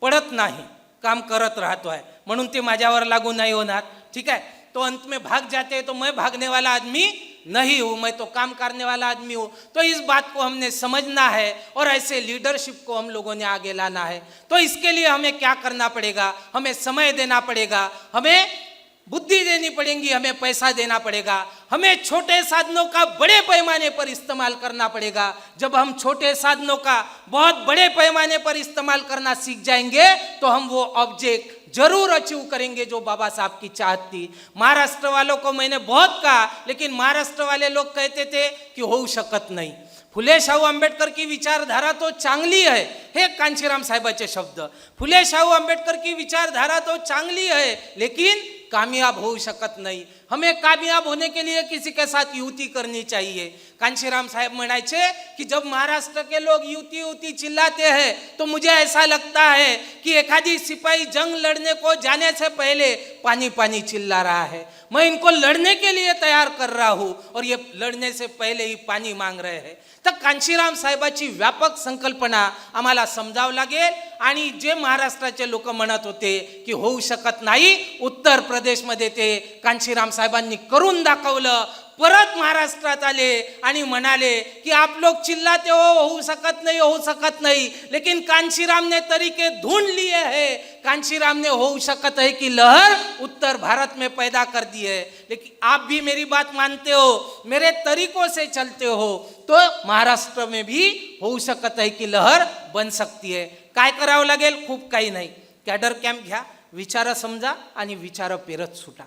पडत नाही, काम करत राहतो है, म्हणून ते माझ्यावर लागू नहीं होना, ठीक है। तो अंत में भाग जाते हैं, तो मैं भागने वाला आदमी नहीं हूँ, मैं तो काम करने वाला आदमी हूँ। तो इस बात को हमने समझना है और ऐसे लीडरशिप को हम लोगों ने आगे लाना है। तो इसके लिए हमें क्या करना पड़ेगा? हमें समय देना पड़ेगा, हमें बुद्धि देनी पड़ेगी, हमें पैसा देना पड़ेगा, हमें छोटे साधनों का बड़े पैमाने पर इस्तेमाल करना पड़ेगा। जब हम छोटे साधनों का बहुत बड़े पैमाने पर इस्तेमाल करना सीख जाएंगे तो हम वो ऑब्जेक्ट जरूर अचीव करेंगे जो बाबा साहब की चाहत थी। महाराष्ट्र वालों को मैंने बहुत कहा, लेकिन महाराष्ट्र वाले लोग कहते थे कि होऊ शकत नहीं। फुले शाहू आंबेडकर की विचारधारा तो चांगली है, हे कांशीराम साहेबाचे शब्द। फुले शाहू आंबेडकर की विचारधारा तो चांगली है, लेकिन कामयाब हो सकत नहीं। हमें कामयाब होने के लिए किसी के साथ युति करनी चाहिए, कांशीराम साहब म्हणायचे कि जब महाराष्ट्र के लोग युति युति चिल्लाते हैं तो मुझे ऐसा लगता है कि एखादी सिपाही जंग लड़ने को जाने से पहले पानी पानी चिल्ला रहा है। मैं इनको लड़ने के लिए तैयार कर रहा हूं और ये लड़ने से पहले ही पाणी मांग रहे हैं। तर कांशीराम साहेबाची व्यापक संकल्पना आम्हाला समजावं लागेल। आणि जे महाराष्ट्राचे लोक म्हणत होते की होऊ शकत नाही, उत्तर प्रदेशमध्ये ते कांशीराम साहेबांनी करून दाखवलं। परत महाराष्ट्रात आले आणि म्हणाले कि आप लोग चिल्लाते हो सकत नहीं, लेकिन कांशीराम ने तरीके ढूंढ लिए हैं। कांशीराम ने हो सकता है कि लहर उत्तर भारत में पैदा कर दी है, लेकिन आप भी मेरी बात मानते हो, मेरे तरीकों से चलते हो तो महाराष्ट्र में भी हो सकता है कि लहर बन सकती है। काय करावं लागेल? खूप काही नाही, कॅडर कॅम्प घ्या, विचार समजा आणि विचार पेरत सुटा।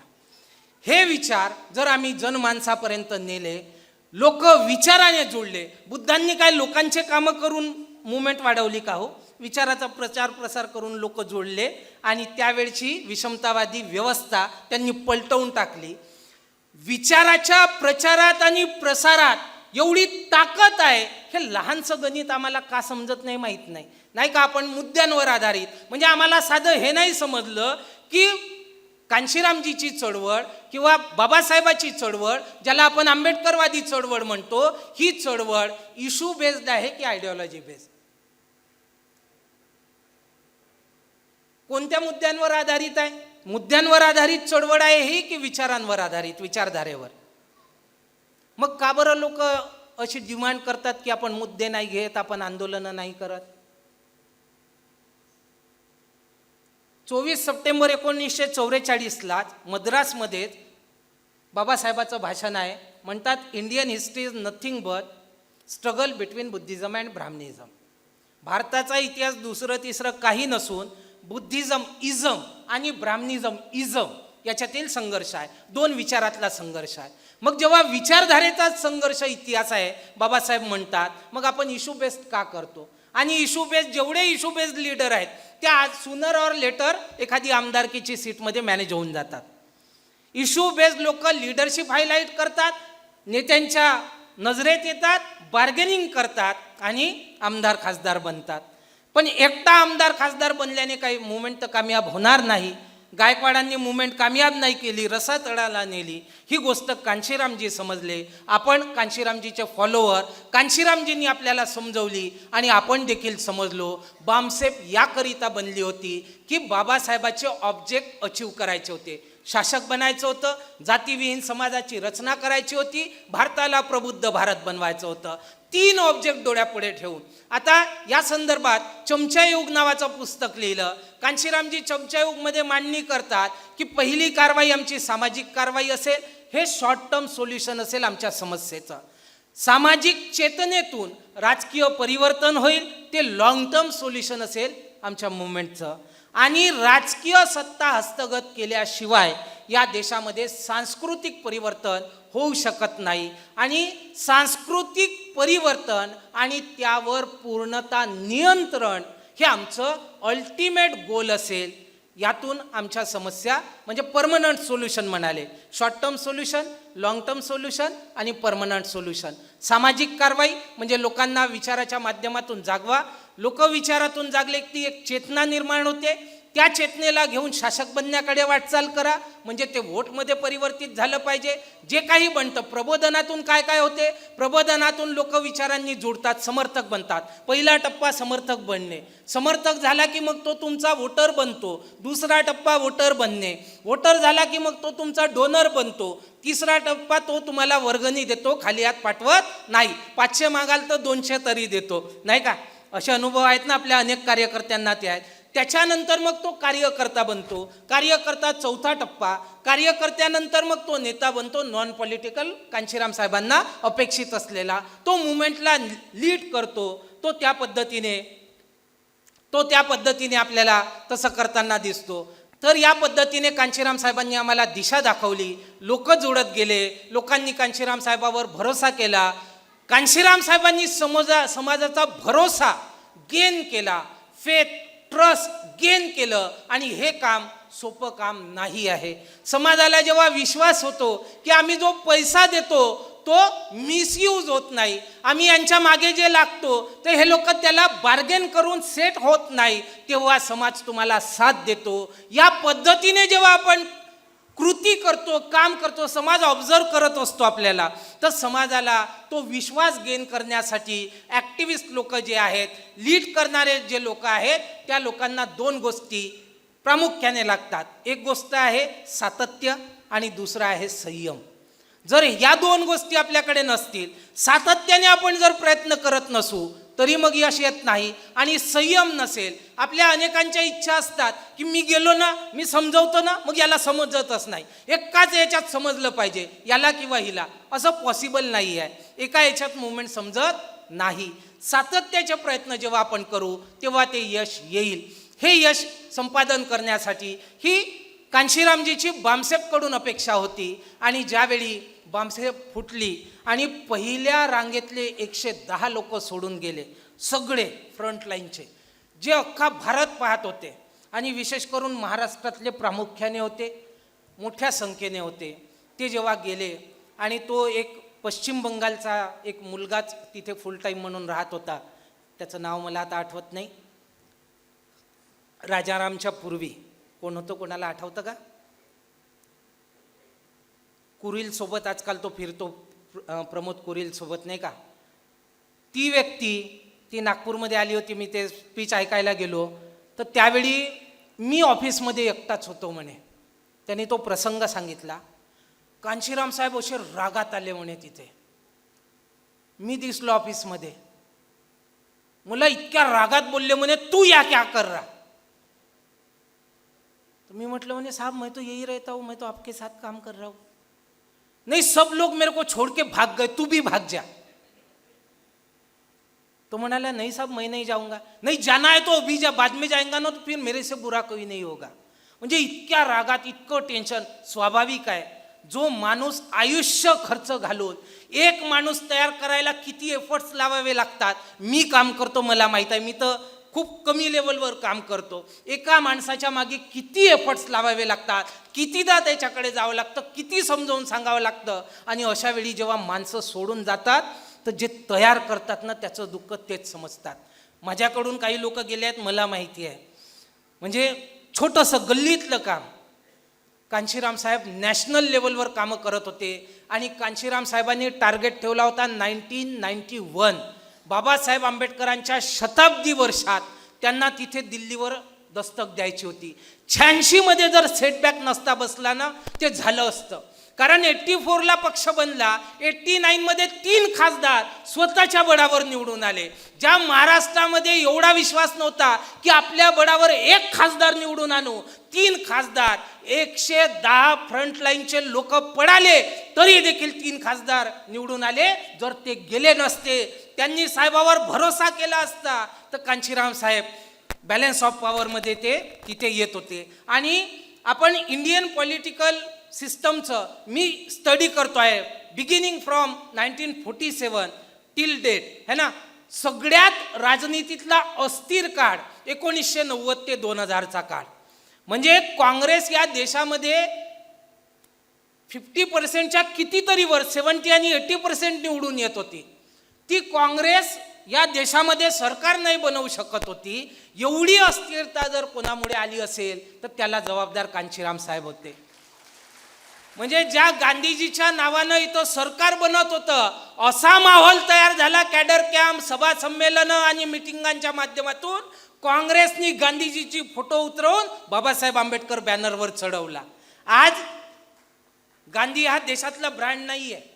हे विचार जर आम्ही जनमानसापर्यंत नेले, लोक विचाराने जोडले। बुद्धांनी काय लोकांचे कामं करून मुवमेंट वाढवली का हो? विचाराचा प्रचार प्रसार करून लोक जोडले आणि त्यावेळची विषमतावादी व्यवस्था त्यांनी पलटवून टाकली। विचाराच्या प्रचारात आणि प्रसारात एवढी ताकद आहे, हे लहानसं गणित आम्हाला का समजत नाही माहित नाही, नाही का? आपण मुद्द्यांवर आधारित, म्हणजे आम्हाला साधं हे नाही समजलं की कांशीरामजीची चळवळ किंवा बाबासाहेबाची चळवळ, ज्याला आपण आंबेडकरवादी चळवळ म्हणतो, ही चळवळ इशू बेस्ड आहे की आयडियोलॉजी बेस्ड? कोणत्या मुद्द्यांवर आधारित आहे? मुद्द्यांवर आधारित चळवळ आहे ही की विचारांवर आधारित, विचारधारेवर? मग का बरं लोक अशी डिमांड करतात की आपण मुद्दे नाही घेत, आपण आंदोलन नाही करत? 24 सप्टेंबर 1944 मद्रासमध्ये बाबासाहेबाचं भाषण आहे। म्हणतात, Indian history is nothing but struggle between Buddhism and Brahmanism. भारताचा इतिहास दुसरं तिसरं काही नसून बुद्धिझम इझम आणि ब्राह्मणिझम इझम याच्यातील संघर्ष आहे, दोन विचारातला संघर्ष आहे। मग जेव्हा विचारधारेचा संघर्ष इतिहास आहे, बाबासाहेब म्हणतात, मग आपण इशू बेस्ड का करतो? आणि इशू बेस्ड जेवढे इशू बेस्ड लीडर आहेत त्या सूनर और लेटर एखादी आमदारकीची सीटमध्ये मॅनेज होऊन जातात। इशू बेस्ड लोक लीडरशिप हायलाइट करतात, नेत्यांच्या नजरेत येतात, बार्गेनिंग करतात आणि आमदार खासदार बनतात। पण एकटा आमदार खासदार बनल्याने काही मुवमेंट तर कामयाब होणार नाही। गायकवाडांनी मुवमेंट कामयाब नाही केली, रसातळाला नेली। ही गोष्ट कांशीरामजी समजले, आपण कांशीरामजीचे फॉलोअर, कांशीरामजींनी आपल्याला समजवली आणि आपण देखील समजलो। बामसेफ याकरिता बनली होती की बाबासाहेबाचे ऑब्जेक्ट अचीव करायचे होते, शासक बनायचं होतं, जातीविहीन समाजाची रचना करायची होती, भारताला प्रबुद्ध भारत बनवायचं होतं। 3 ऑब्जेक्ट डोळ्यापुढे ठेवून आता या संदर्भात चमचायुग नावाचं पुस्तक लिहिलं। कांशीरामजी चमचायुगमध्ये मांडणी करतात की पहिली कारवाई आमची सामाजिक कारवाई असेल, हे शॉर्ट टर्म सोल्युशन असेल आमच्या समस्येचं। सामाजिक चेतनेतून राजकीय परिवर्तन होईल, ते लॉंग टर्म सोल्युशन असेल आमच्या मुवमेंटचं। आणि राजकीय सत्ता हस्तगत केल्याशिवाय या देशामध्ये सांस्कृतिक परिवर्तन होऊ शकत नाही। आणि सांस्कृतिक परिवर्तन आणि त्यावर पूर्णता नियंत्रण हे आमचं अल्टिमेट गोल असेल। यातून आमच्या समस्या म्हणजे परमनंट सोल्युशन म्हणाले, short term solution, long term solution आणि परमनंट सोल्युशन। सामाजिक कारवाई म्हणजे लोकांना विचाराच्या माध्यमातून जागवा, लोक विचारातून जागले की एक चेतना निर्माण होते, त्या चेतनेला घेऊन शासक बनण्याकडे वाटचाल करा, म्हणजे ते व्होटमध्ये परिवर्तित झालं पाहिजे। जे काही बनतं प्रबोधनातून काय काय होते, प्रबोधनातून लोक विचारांनी जोडतात, समर्थक बनतात। पहिला टप्पा समर्थक बनणे, समर्थक झाला की मग तो तुमचा वोटर बनतो। दुसरा टप्पा वोटर बनणे, वोटर झाला की मग तो तुमचा डोनर बनतो। तिसरा टप्पा तो तुम्हाला वर्गणी देतो, खाली हात पाठवत नाही, 500 मागाल तर 200 तरी देतो, नाही का? असे अनुभव आहेत ना आपल्या अनेक कार्यकर्त्यांना ते आहेत। त्याच्यानंतर मग तो कार्यकर्ता बनतो, कार्यकर्ता चौथा टप्पा, कार्यकर्त्यानंतर मग तो नेता बनतो, नॉन पॉलिटिकल, कांशीराम साहेबांना अपेक्षित असलेला, तो मुवमेंटला लीड करतो। तो त्या पद्धतीने आपल्याला तसं करताना दिसतो। तर या पद्धतीने कांशीराम साहेबांनी आम्हाला दिशा दाखवली, लोक जोडत गेले, लोकांनी कांशीराम साहेबावर भरोसा केला, कांशीराम साहेबांनी समाजाचा भरोसा गेन केला, फेथ ट्रस्ट गेन केलं। आणि हे काम सोपं काम नाही आहे। समाजाला जेव्हा विश्वास होतो की आम्ही जो पैसा देतो तो मिसयूज होत नाही. आम्ही यांच्या मागे जे लागतो तर हे लोक त्याला बार्गेन करून सेट होत नाही, तेव्हा समाज तुम्हाला साथ देतो. या पद्धतीने जेव्हा आपण कृती करतो, काम करतो, समाज ऑब्झर्व करत असतो आपल्याला, तर समाजाला तो विश्वास गेन करण्यासाठी ॲक्टिव्हिस्ट लोक जे आहेत, लीड करणारे जे लोक आहेत, त्या लोकांना दोन गोष्टी प्रामुख्याने लागतात. एक गोष्ट आहे सातत्य आणि दुसरा आहे संयम. जर या दोन गोष्टी आपल्याकडे नसतील, सातत्याने आपण जर प्रयत्न करत नसू तरी मग यश येत नाही, आणि संयम नसेल, आपल्या अनेकांच्या इच्छा असतात की मी गेलो ना, मी समजवतो ना, मग याला समजतच नाही, एकाच याच्यात समजलं पाहिजे याला किंवा हिला, असं पॉसिबल नाही आहे. एका याच्यात मुवमेंट समजत नाही. सातत्याचे प्रयत्न जेव्हा आपण करू तेव्हा ते यश येईल. हे यश संपादन करण्यासाठी ही कांशीरामजीची बामसेफकडून अपेक्षा होती. आणि ज्यावेळी बामसेफ फुटली आणि पहिल्या रांगेतले 110 लोक सोडून गेले, सगळे फ्रंटलाईनचे, जे अख्खा भारत पाहत होते आणि विशेष करून महाराष्ट्रातले प्रामुख्याने होते, मोठ्या संख्येने होते, ते जेव्हा गेले आणि तो एक पश्चिम बंगालचा एक मुलगाच तिथे फुल टाईम म्हणून राहत होता, त्याचं नाव मला आता आठवत नाही, राजारामच्या पूर्वी कोण होतं, कोणाला आठवतं का? कुरिल सोबत आजकाल तो फिरतो, प्रमोद कुरिल सोबत, नाही का? ती व्यक्ती ती नागपूरमध्ये आली होती. मी ते स्पीच ऐकायला गेलो तर त्यावेळी मी ऑफिसमध्ये एकटाच होतो म्हणे. त्याने तो प्रसंग सांगितला. कांशीराम साहेब असे रागात आले म्हणे तिथे. मी दिसलो ऑफिसमध्ये, मला इतक्या रागात बोलले म्हणे, तू या क्या कर रहा? तो मी म्हटलं म्हणे साहब मैं तो यही रहता हूँ, मैं तो आपके साथ काम कर रहा हूँ. नहीं, सब लोग मेरे को छोड़ के भाग गए, तू भी भाग जा. तो म्हणाला नहीं साहब मैं नहीं जाऊंगा. नहीं जाना है तो अभी जा, बाद में जाएंगा ना तो फिर मेरे से बुरा कोई नहीं होगा. म्हणजे इतक्या रागात, इतकं टेन्शन. स्वाभाविक आहे, जो माणूस आयुष्य खर्च घालून एक माणूस तयार करायला किती एफर्ट्स लावावे लागतात, मी काम करतो मला माहीत आहे, मी तर खूप कमी लेवलवर काम करतो. एका माणसाच्या मागे किती एफर्ट्स लावावे लागतात, कितीदा त्याच्याकडे जावं लागतं, किती समजावून सांगावं लागतं. आणि अशा वेळी जेव्हा माणसं सोडून जातात तर जे तयार करतात ना, त्याचं दुःख तेच समजतात. माझ्याकडून काही लोक गेले आहेत, मला माहिती आहे. म्हणजे छोटंसं गल्लीतलं काम, कांशीराम साहेब नॅशनल लेवलवर कामं करत होते. आणि कांशीराम साहेबांनी टार्गेट ठेवला होता 1991, बाबासाहेब आंबेडकरांच्या शताब्दी वर्षात त्यांना तिथे दिल्लीवर दस्तक द्यायची होती. 86 मध्ये जर सेटबॅक नसता बसला ना, ते झालं असतं. कारण 84ला पक्ष बनला, 89 मध्ये 3 खासदार स्वतःच्या बळावर निवडून आले. ज्या महाराष्ट्रामध्ये एवढा विश्वास नव्हता की आपल्या बळावर 1 खासदार निवडून आणू, 3 खासदार, 110 फ्रंटलाईनचे लोक पडाले तरी देखील 3 खासदार निवडून आले. जर ते गेले नसते, त्यांनी साहेबावर भरोसा केला असता, तर कांशीराम साहेब बॅलन्स ऑफ पॉवरमध्ये ते तिथे येत होते. आणि आपण इंडियन पॉलिटिकल सिस्टमचं मी स्टडी करतो आहे, बिगिनिंग फ्रॉम 1947 टिल डेट, है ना. सगळ्यात राजनीतीतला अस्थिर काळ 1990 ते 2000चा काळ. म्हणजे काँग्रेस या देशामध्ये 50%च्या कितीतरी वर 70 आणि 80% निवडून येत होती. ती काँग्रेस या देशामध्ये सरकार नाही बनवू शकत होती. एवढी अस्थिरता जर कोणामुळे आली असेल तर त्याला जबाबदार कांशीराम साहेब होते. म्हणजे ज्या गांधीजीच्या नावानं इथं सरकार बनत होतं, असा माहोल तयार झाला. कॅडर कॅम्प, सभा संमेलन आणि मिटिंगांच्या माध्यमातून काँग्रेसनी गांधीजीची फोटो उतरवून बाबासाहेब आंबेडकर बॅनरवर चढवला. आज गांधी हा देशातला ब्रँड नाही आहे.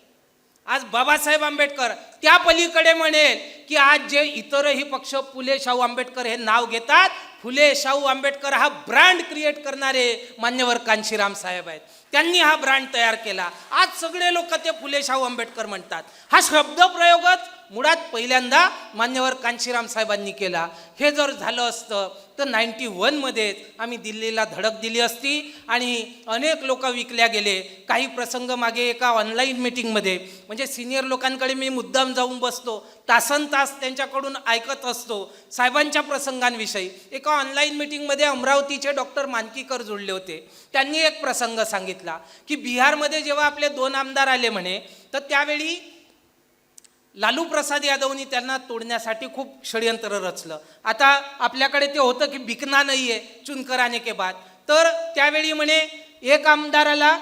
आज बाबासाहेब आंबेडकर त्या पलीकडे म्हणेल की आज जे इतरही पक्ष फुले शाहू आंबेडकर हे नाव घेतात, फुले शाहू आंबेडकर हा ब्रँड क्रिएट करणारे मान्यवर कांशीराम साहेब आहेत. त्यांनी हा ब्रँड तयार केला. आज सगळे लोक ते फुले शाहू आंबेडकर म्हणतात. हा शब्दप्रयोगच मुळात पहिल्यांदा मान्यवर कांशीराम साहेबांनी केला. हे जर झालं असतं तर 91मध्ये आम्ही दिल्लीला धडक दिली असती आणि अनेक लोक विकल्या गेले. काही प्रसंग मागे एका ऑनलाईन मीटिंगमध्ये, म्हणजे सिनियर लोकांकडे मी मुद्दाम जाऊन बसतो, तासन तास त्यांच्याकडून ऐकत असतो साहेबांच्या प्रसंगांविषयी. एका ऑनलाईन मीटिंगमध्ये अमरावतीचे डॉक्टर मानकीकर जुळले होते. त्यांनी एक प्रसंग सांगितला की बिहारमध्ये जेव्हा आपले 2 आमदार आले म्हणे, तर त्यावेळी लालू प्रसाद यादवनी त्यांना तोडण्यासाठी खूप षडयंत्र रचलं. आता आपल्याकडे ते होतं की बिकना नाही आहे चुनकराने के बाद. तर त्यावेळी म्हणे एक आमदाराला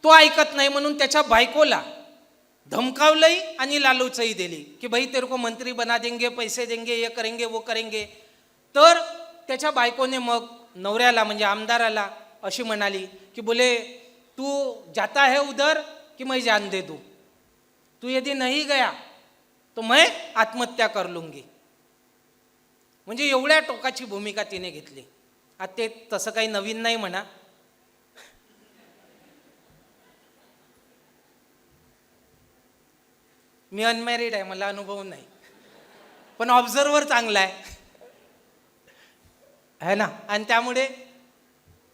तो ऐकत नाही म्हणून त्याच्या बायकोला धमकावलंही आणि लालूचंही दिली की भाई तेरे को मंत्री बना देंगे, पैसे देंगे, ये करेंगे वो करेंगे. तर त्याच्या बायकोने मग नवऱ्याला म्हणजे आमदाराला अशी म्हणाली की बोले तू जाता है उधर कि मैं जान दे दूँ, तू यदि नहीं गया तो मैं आत्महत्या कर लूंगी. म्हणजे एवढ्या टोकाची भूमिका तिने घेतली. आता ते तसं काही नवीन नाही म्हणा. मी अनमॅरिड आहे, मला अनुभव नाही, पण ऑब्झर्वर चांगला आहे ना. आणि त्यामुळे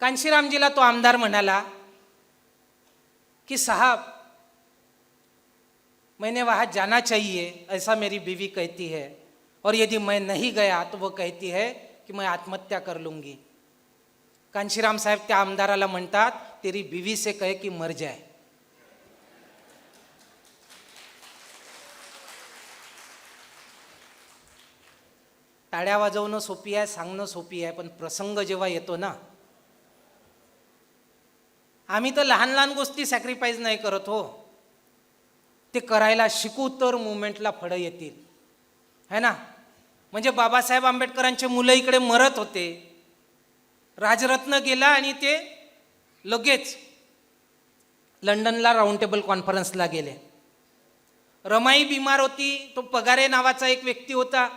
कांशीरामजीला तो आमदार म्हणाला कि साहब मैंने वहाँ जाना चाहिए, ऐसा मेरी बीवी कहती है, और यदि मैं नहीं गया तो वो कहती है कि मैं आत्महत्या कर लूँगी. कांशीराम साहेब त्या आमदाराला म्हणतात तेरी बीवी से कहे कि मर जाए. टाळ्या वाजवणं सोपी आहे, सांगणं सोपी आहे, पण प्रसंग जेव्हा येतो ना, आम्ही तर लहान लहान गोष्टी सॅक्रिफाईस नाही करत हो, ते करायला शिकू तर मुवमेंटला फळं येतील, है ना. म्हणजे बाबासाहेब आंबेडकरांचे मुलं इकडे मरत होते, राजरत्न गेला आणि ते लगेच लंडनला राऊंड टेबल कॉन्फरन्सला गेले. रमाई बिमार होती, तो पगारे नावाचा एक व्यक्ती होता,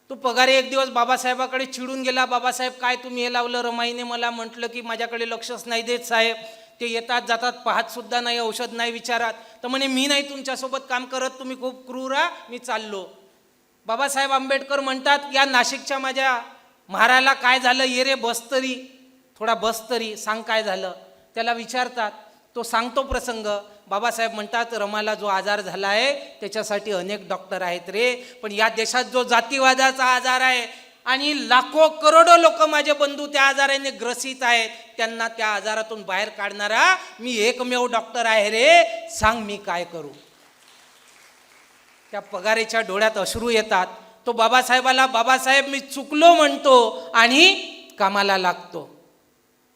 तो पगारे एक दिवस बाबासाहेबाकडे चिडून गेला. बाबासाहेब काय तुम्ही हे लावलं? रमाईने मला म्हटलं की माझ्याकडे लक्षच नाही देत साहेब, ते येतात जातात, पाहत सुद्धा नाही, औषध नाही विचारात. तर म्हणे मी नाही तुमच्यासोबत काम करत, तुम्ही खूप क्रूर आहात, मी चाललो. बाबासाहेब आंबेडकर म्हणतात या नाशिकच्या माझ्या महाराला काय झालं, ये रे बस तरी, थोडा बस तरी, सांग काय झालं. त्याला विचारतात, तो सांगतो प्रसंग. बाबासाहेब म्हणतात रमाला जो आजार झाला आहे त्याच्यासाठी अनेक डॉक्टर आहेत रे, पण या देशात जो जातीवादाचा आजार आहे आणि लाखो करोडो लोक माझे बंधू त्या आजाराने ग्रसित आहेत, त्यांना त्या आजारातून बाहेर काढणारा मी एकमेव डॉक्टर आहे रे, सांग मी काय करू. त्या पगारेच्या डोळ्यात अश्रू येतात. तो बाबासाहेबाला बाबासाहेब मी चुकलो म्हणतो आणि कामाला लागतो.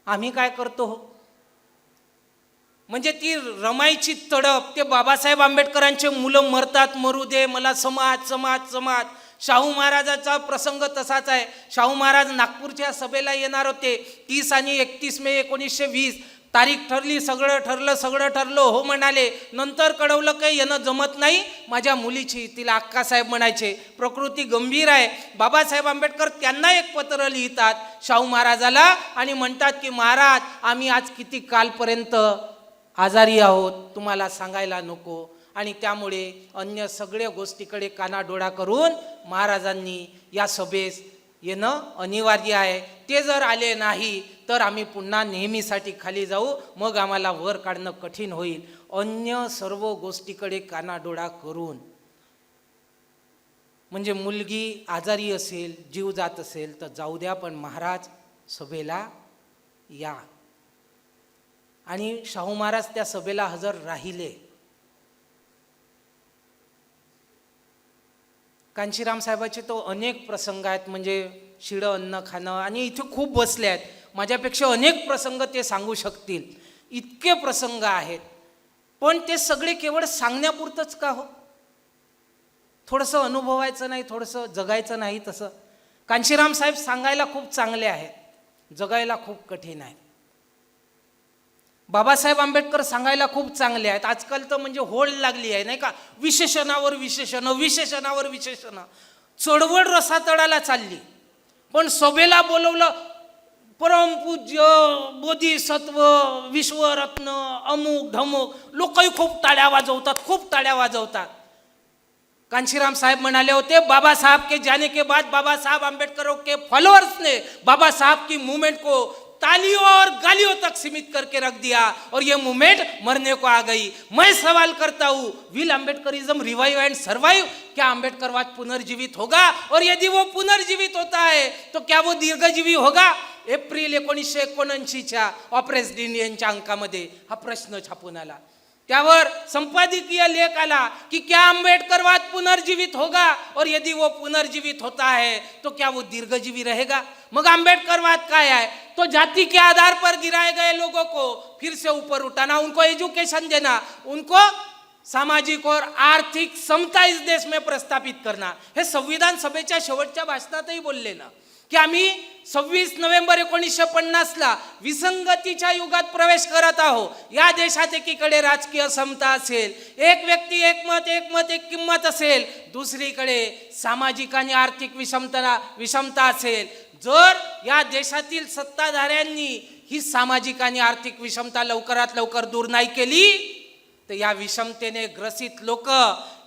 आम्ही काय करतो? म्हणजे ती रमाईची तडप, ते बाबासाहेब आंबेडकरांचे मुलं मरतात, मरू दे, मला समाज समाज समाज. शाहू महाराजाचा प्रसंग तसाच आहे. शाहू महाराज नागपूरच्या सभेला येणार होते 30 आणि 31 मे 1920. तारीख ठरली, सगळं ठरलं, हो म्हणाले. नंतर कळवलं काही येणं जमत नाही, माझ्या मुलीची, तिला अक्कासाहेब म्हणायचे, प्रकृती गंभीर आहे. बाबासाहेब आंबेडकर त्यांना एक पत्र लिहितात शाहू महाराजाला आणि म्हणतात की महाराज आम्ही आज किती कालपर्यंत आजारी आहोत, तुम्हाला सांगायला नको. आणि त्यामुळे अन्य सगळ्या गोष्टीकडे कानाडोळा करून महाराजांनी या सभेस येणं अनिवार्य आहे. ते जर आले नाही तर आम्ही पुन्हा नेहमीसाठी खाली जाऊ, मग आम्हाला वर काढणं कठीण होईल. अन्य सर्व गोष्टीकडे कानाडोळा करून, म्हणजे मुलगी आजारी असेल, जीव जात असेल तर जाऊ द्या, पण महाराज सभेला या. आणि शाहू महाराज त्या सभेला हजर राहिले. कांशीराम साहेबाचे तो अनेक प्रसंग आहेत, म्हणजे शिळं अन्न खाणं, आणि इथे खूप बसले आहेत, माझ्यापेक्षा अनेक प्रसंग ते सांगू शकतील, इतके प्रसंग आहेत. पण ते सगळे केवळ सांगण्यापुरतंच का हो? थोडंसं अनुभवायचं नाही, थोडंसं जगायचं नाही? तसं कांशीराम साहेब सांगायला खूप चांगले आहेत, जगायला खूप कठीण आहे. बाबासाहेब आंबेडकर सांगायला खूप चांगले आहेत. आजकाल तर म्हणजे होळ लागली आहे नाही का, विशेषणावर विशेषण, विशेषणावर विशेषण. चळवळ रसातळाला चालली, पण सभेला बोलवलं परमपूज्य बोधिसत्व विश्वरत्न अमुक ढमुक, लोकही खूप टाळ्या वाजवतात, खूप टाळ्या वाजवतात. कांशीराम साहब म्हणाले होते, बाबा साहब के जाने के बाद बाबा साहब आंबेडकरों के फॉलोअर्स ने बाबा साहब की मूवमेंट को तालियों और गालियों तक सीमित करके रख दिया और ये मूवमेंट मरने को आ गई। मैं सवाल करता हूं, will Ambedkarism revive end survive? क्या अम्बेडकरवाद पुनर्जीवित होगा? और यदि वो पुनर्जीवित होता है तो क्या वो दीर्घजीवी होगा? एप्रिल 1979च्या ऑप्रेस्ड इंडियनच्या अंकामध्ये हा प्रश्न छापून आला। त्यावर संपादकीय लेख आला कि क्या अम्बेडकरवाद पुनर्जीवित होगा, और यदि वो पुनर्जीवित होता है तो क्या वो दीर्घजीवी रहेगा? मग अम्बेडकरवाद काय है? तो जाति के आधार पर गिराए गए लोगों को फिर से ऊपर उठाना, उनको एजुकेशन देना, उनको सामाजिक और आर्थिक समता इस देश में प्रस्थापित करना। हे संविधान सभेच्या शेवटच्या भाषणातही बोलले ना की आम्ही 26 नोव्हेंबर 1950ला विसंगतीच्या युगात प्रवेश करत आहोत। या देशात एकीकडे राजकीय समता असेल, एक व्यक्ती एक मत एक किंमत असेल, दुसरीकडे सामाजिक आणि आर्थिक विषमता असेल। जर या देशातील सत्ताधाऱ्यांनी ही सामाजिक आणि आर्थिक विषमता लवकरात लवकर दूर नाही केली तर या विषमतेने ग्रसित लोक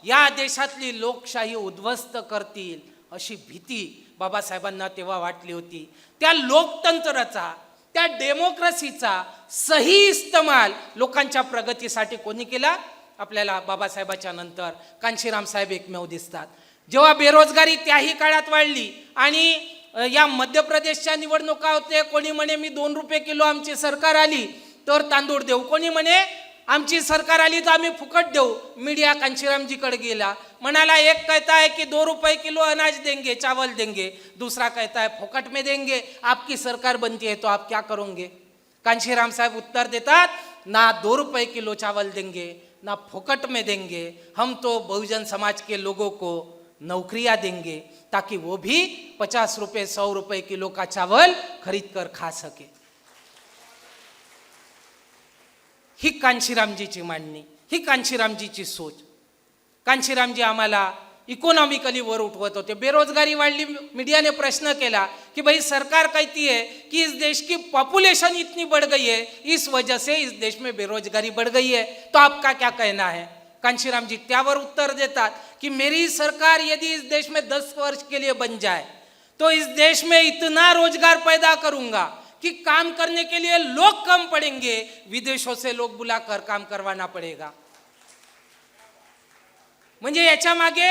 या देशातली लोकशाही उद्ध्वस्त करतील अशी भीती बाबासाहेबांना तेव्हा वाटली होती। त्या लोकतंत्राचा, त्या डेमोक्रेसीचा सही इस्तेमाल लोकांच्या प्रगतीसाठी कोणी केला? आपल्याला बाबासाहेबांच्या नंतर कांशीराम साहेब एकमेव दिसतात। जेव्हा बेरोजगारी त्याही काळात वाढली आणि या मध्य प्रदेशच्या निवडणुका होते, कोणी म्हणे मी 2 रुपये किलो आमची सरकार आली तर तांदूळ देऊ, कोणी म्हणे आमची सरकार आली तो आम्ही फुकट देऊ। मीडिया कांशीरामजीकडे गेला, म्हणाला एक कहता है कि 2 रुपए किलो अनाज देंगे, चावल देंगे, दूसरा कहता है फुकट में देंगे, आपकी सरकार बनती है तो आप क्या करोगे? कांशीराम साहब उत्तर देतात, ना 2 रुपए किलो चावल देंगे ना फुकट में देंगे, हम तो बहुजन समाज के लोगों को नौकरियां देंगे ताकि वो भी 50 रुपए 100 रुपए किलो का चावल खरीद कर खा सके। ही कांशीरामजीची मांडणी, ही कांशीरामजीची सोच। कांशीरामजी आम्हाला इकॉनॉमिकली वर उठवत होते। बेरोजगारी वाढली, मीडिया ने प्रश्न केला कि भाई सरकार कहती है कि इस देश की पॉपुलेशन इतनी बढ़ गई है, इस वजह से इस देश में बेरोजगारी बढ़ गई है, तो आपका क्या कहना है? कांशीरामजी त्यावर उत्तर देतात कि मेरी सरकार यदि इस देश में 10 वर्ष के लिए बन जाए तो इस देश में इतना रोजगार पैदा करूंगा कि काम करने के लिए लोग कम पड़ेंगे, विदेशों से लोग बुलाकर काम करवाना पड़ेगा। म्हणजे याच्या मागे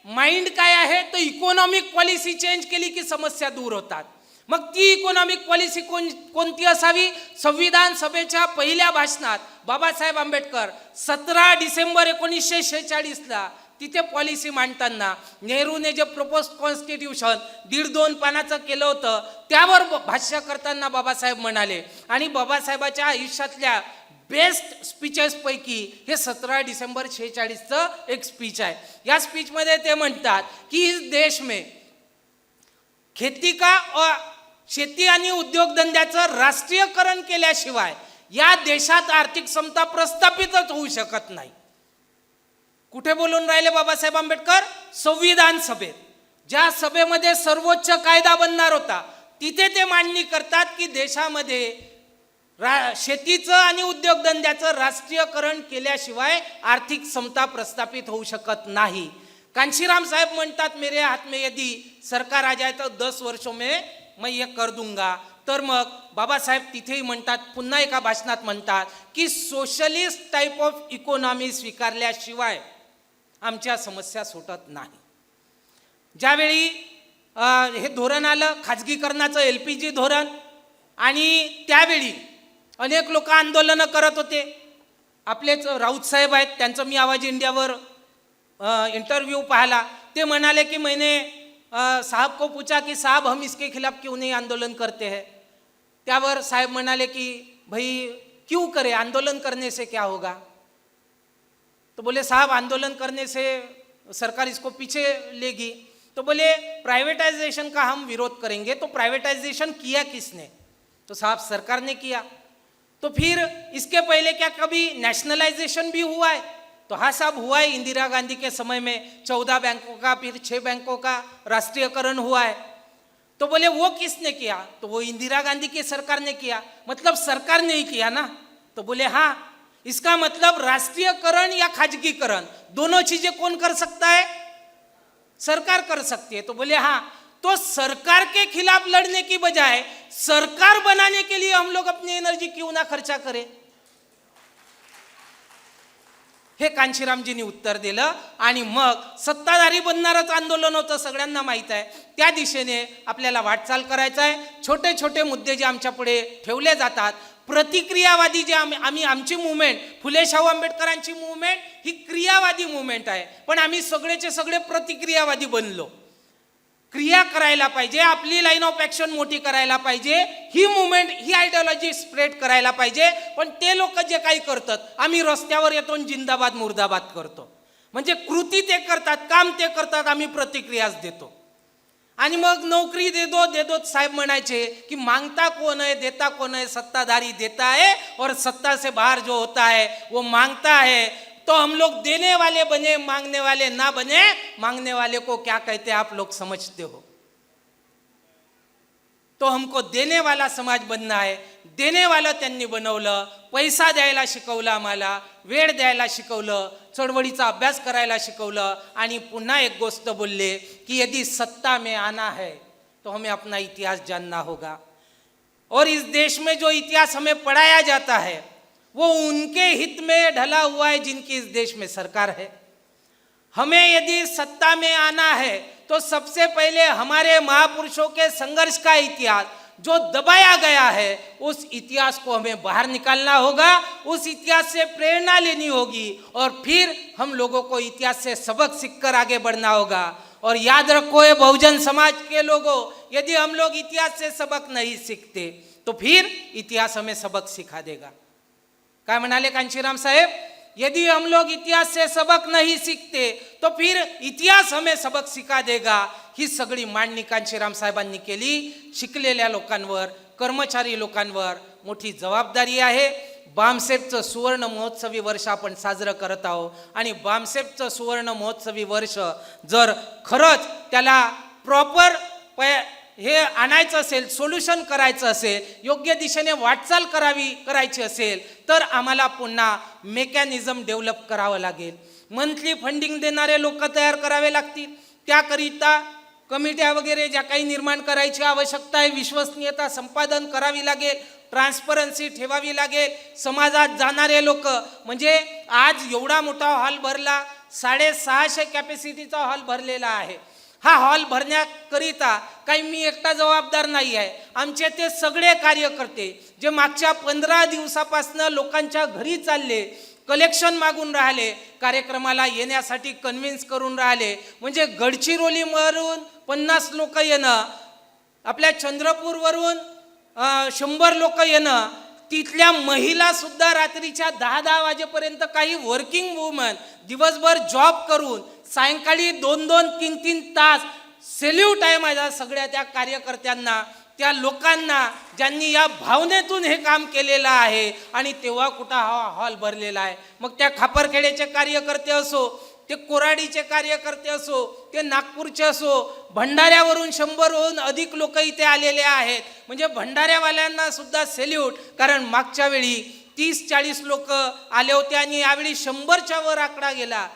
माइंड काय आहे? तो इकॉनॉमिक पॉलिसी चेंज केली की समस्या दूर होतात। मग ती इकॉनॉमिक पॉलिसी कोणती असावी? संविधान सभेच्या पहिल्या भाषणात बाबासाहेब आंबेडकर 17 डिसेंबर 1946ला तिथे पॉलिसी मांडताना नेहरूने जे प्रपोज कॉन्स्टिट्यूशन 1.5-2 पानाचं केलं होतं त्यावर भाष्य करताना बाबासाहेब म्हणाले, आणि बाबासाहेबाच्या आयुष्यातल्या बेस्ट स्पीचेस पैकी हे 17 डिसेंबर 46चं एक स्पीच आहे। या स्पीच मध्ये ते म्हणतात की इस देश में खेती का और शेती आणि उद्योगधंद्याचं राष्ट्रीयकरण केल्याशिवाय या देशात आर्थिक समता प्रस्थापितच होऊ शकत नाही। कुठे बोलून राहिले बाबासाहेब आंबेडकर? संविधान सभेत, ज्या सभेमध्ये सर्वोच्च कायदा बनणार होता तिथे ते मांडणी करतात की देशामध्ये शेतीचं आणि उद्योगधंद्याचं राष्ट्रीयकरण केल्याशिवाय आर्थिक समता प्रस्थापित होऊ शकत नाही। कांशीराम साहब म्हणतात, मेरे हाथ में यदि सरकार आ जाए तो 10 वर्षों में मैं ये कर दूंगा। तर मग बाबासाहेब तिथेही म्हणतात, पुन्हा एका भाषणात म्हणतात की सोशलिस्ट टाइप ऑफ इकॉनॉमी स्वीकारल्याशिवाय आमच्या समस्या सुटत नाही। ज्यावेळी हे धोरण आलं खाजगीकरणाचं LPG धोरण, आणि त्यावेळी अनेक लोक आंदोलन करत होते। आपलेच राऊत साहेब आहेत, त्यांचं मी आवाज इंडियावर इंटरव्यू पाहिला। ते म्हणाले की मैंने साहब को पूछा कि साहब हम इसके खिलाफ क्यों नहीं आंदोलन करते हैं? त्यावर साहब म्हणाले कि भाई क्यों करें, आंदोलन करने से क्या होगा? तो बोले साहब आंदोलन करने से सरकार इसको पीछे लेगी। तो बोले प्राइवेटाइजेशन का हम विरोध करेंगे। तो प्राइवेटाइजेशन किया किसने? तो साहब सरकार ने किया। तो फिर इसके पहले क्या कभी नेशनलाइजेशन भी हुआ है? तो हाँ साहब हुआ है, इंदिरा गांधी के समय में 14 बैंकों का फिर 6 बैंकों का राष्ट्रीयकरण हुआ है। तो बोले वो किसने किया? तो वो इंदिरा गांधी की सरकार ने किया। मतलब सरकार ने ही किया ना? तो बोले हाँ, इसका मतलब राष्ट्रीयकरण या खाजगीकरण दोनों चीजें कौन कर सकता है? सरकार कर सकती है। तो बोले हाँ, तो सरकार के खिलाफ लड़ने की बजाय सरकार बनाने के लिए हम लोग अपनी एनर्जी क्यों ना खर्चा करें। हे कांशीरामजींनी उत्तर दिलं आणि मग सत्ताधारी बनणारच आंदोलन होतं, सगळ्यांना माहीत आहे। त्या दिशेने आपल्याला वाटचाल करायचं आहे। छोटे छोटे मुद्दे जे आमच्या पुढे ठेवले जातात, प्रतिक्रियावादी जे आम्ही आमची मूवमेंट, फुले शाहू आंबेडकरांची मूवमेंट ही क्रियावादी मूवमेंट आहे, पण आम्ही सगळेचे सगळे प्रतिक्रियावादी बनलो। क्रिया करायला पाहिजे, आपली लाईन ऑफ ॲक्शन मोठी करायला पाहिजे, ही मूवमेंट ही आयडियोलॉजी स्प्रेड करायला पाहिजे। पण ते लोक जे काही करतात, आम्ही रस्त्यावर येतो आणि जिंदाबाद मुर्दाबाद करतो, म्हणजे कृती ते करतात, काम ते करतात, आम्ही प्रतिक्रियाच देतो। आणि मग नौकरी दे दो साहेब म्हणायचे की मांगता कौन है देता कौन है, सत्ताधारी देता है और सत्ता से बाहर जो होता है वो मांगता है। तो हम लोग देने वाले बने, मांगने वाले ना बने। मांगने वाले को क्या कहते हैं आप लोग समझते हो? तो हमको देने वाला समाज बनना है। देने वाला त्यांनी बनवलं, पैसा द्यायला शिकवलं, आम्हाला वेळ द्यायला शिकवलं, चळवळीचा अभ्यास करायला शिकवलं, आणि पुन्हा एक गोष्ट बोलले की यदि सत्ता में आना है तो हमें अपना इतिहास जानना होगा, और इस देश में जो इतिहास हमें पढ़ाया जाता है वो उनके हित में ढला हुआ है जिनकी इस देश में सरकार है। हमें यदि सत्ता में आना है तो सबसे पहले हमारे महापुरुषों के संघर्ष का इतिहास जो दबाया गया है, उस इतिहास को हमें बाहर निकालना होगा, उस इतिहास से प्रेरणा लेनी होगी, और फिर हम लोगों को इतिहास से सबक सीखकर आगे बढ़ना होगा। और याद रखो ये बहुजन समाज के लोगों, यदि हम लोग इतिहास से सबक नहीं सीखते तो फिर इतिहास हमें सबक सिखा देगा। काय म्हणाले कांशीराम साहेब? यदि हम लोग इतिहास से सबक नहीं सीखते तो फिर इतिहास हमें सबक सिखा देगा। ही सगळी मांडणी कांशीराम साहेबांनी केली। शिकलेल्या लोकांवर, कर्मचारी लोकांवर मोठी जबाबदारी आहे। बामसेफचं सुवर्ण महोत्सवी वर्ष आपण साजरं करत आहोत, आणि बामसेफचं सुवर्ण महोत्सवी वर्ष जर खरंच त्याला प्रॉपर हे आणायचं असेल, सोल्युशन करायचं असेल, योग्य दिशेने वाटचाल करायची असेल, तर आम्हाला पुन्हा मेकॅनिझम डेव्हलप करावं लागेल। मंथली फंडिंग देणारे लोक तयार करावे लागतील। त्याकरिता कमिट्या वगैरे ज्या काही निर्माण करायची आवश्यकता आहे, विश्वसनीयता संपादन करावी लागेल, ट्रान्सपरन्सी ठेवावी लागेल। समाजात जाणारे लोक, म्हणजे आज एवढा मोठा हॉल भरला, 650 कॅपॅसिटीचा हॉल भरलेला आहे। हा हॉल भरण्याकरिता काही मी एकटा जबाबदार नाही आहे। आमचे ते सगळे कार्यकर्ते जे मागच्या 15 दिवसापासून लोकांच्या घरी चालले, कलेक्शन मागून राहिले, कार्यक्रमाला येण्यासाठी कन्व्हिन्स करून राहिले, म्हणजे गडचिरोलीवरून 50 लोक येणं, आपल्या चंद्रपूरवरून 100 लोक येणं, तिथल्या महिला सुद्धा रात्रीच्या 10-10 वाजेपर्यंत, काही वर्किंग वुमन दिवसभर जॉब करून सायंकाळी 2-2, 3-3 तास। सॅल्यूट आहे माझ्या सगळ्या त्या कार्यकर्त्यांना, त्या लोकांना ज्यांनी या भावनेतून हे काम केलेलं आहे, आणि तेव्हा कुठं हा हॉल भरलेला आहे। मग त्या खापरखेड्याचे कार्यकर्ते असो, ते कोराडीचे कार्यकर्ते असो, ते नागपूरचे असो, भंडाऱ्यावरून 100हून अधिक लोक इथे आलेले आहेत। म्हणजे भंडाऱ्यावाल्यांना सुद्धा सॅल्यूट, कारण मागच्या वेळी 30-40 लोक आले होते आणि यावेळी 100च्या वर आकडा गेला।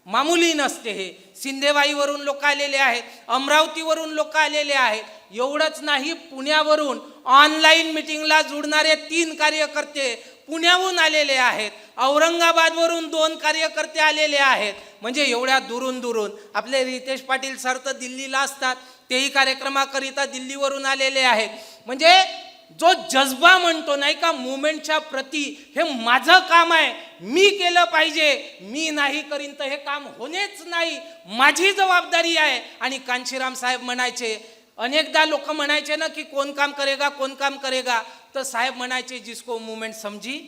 मामूली नसते हे। सिंधेवाईवरून लोक आलेले आहेत, अमरावतीवरून लोक आलेले आहेत। एवढंच नाही, पुण्यावरून ऑनलाईन मीटिंगला जुडणारे 3 कार्यकर्ते पुण्याहून आलेले आहेत, औरंगाबादवरून 2 कार्यकर्ते आलेले आहेत। म्हणजे एवढ्या दुरून आपले रितेश पाटील सर तर दिल्लीला असतात, तेही कार्यक्रमाकरिता दिल्लीवरून आलेले आहेत। म्हणजे जो जज्बा म्हणतो नाही का मूवमेंटच्या प्रती, हे माझं काम आहे, मी केलं पाहिजे, मी नाही करीन तर हे काम होणेच नाही, माझी जबाबदारी आहे। आणि कांशीराम साहेब म्हणायचे, अनेकदा लोक म्हणायचे ना की कौन काम करेगा, तो साहेब म्हणायचे जिसको मूवमेंट समझी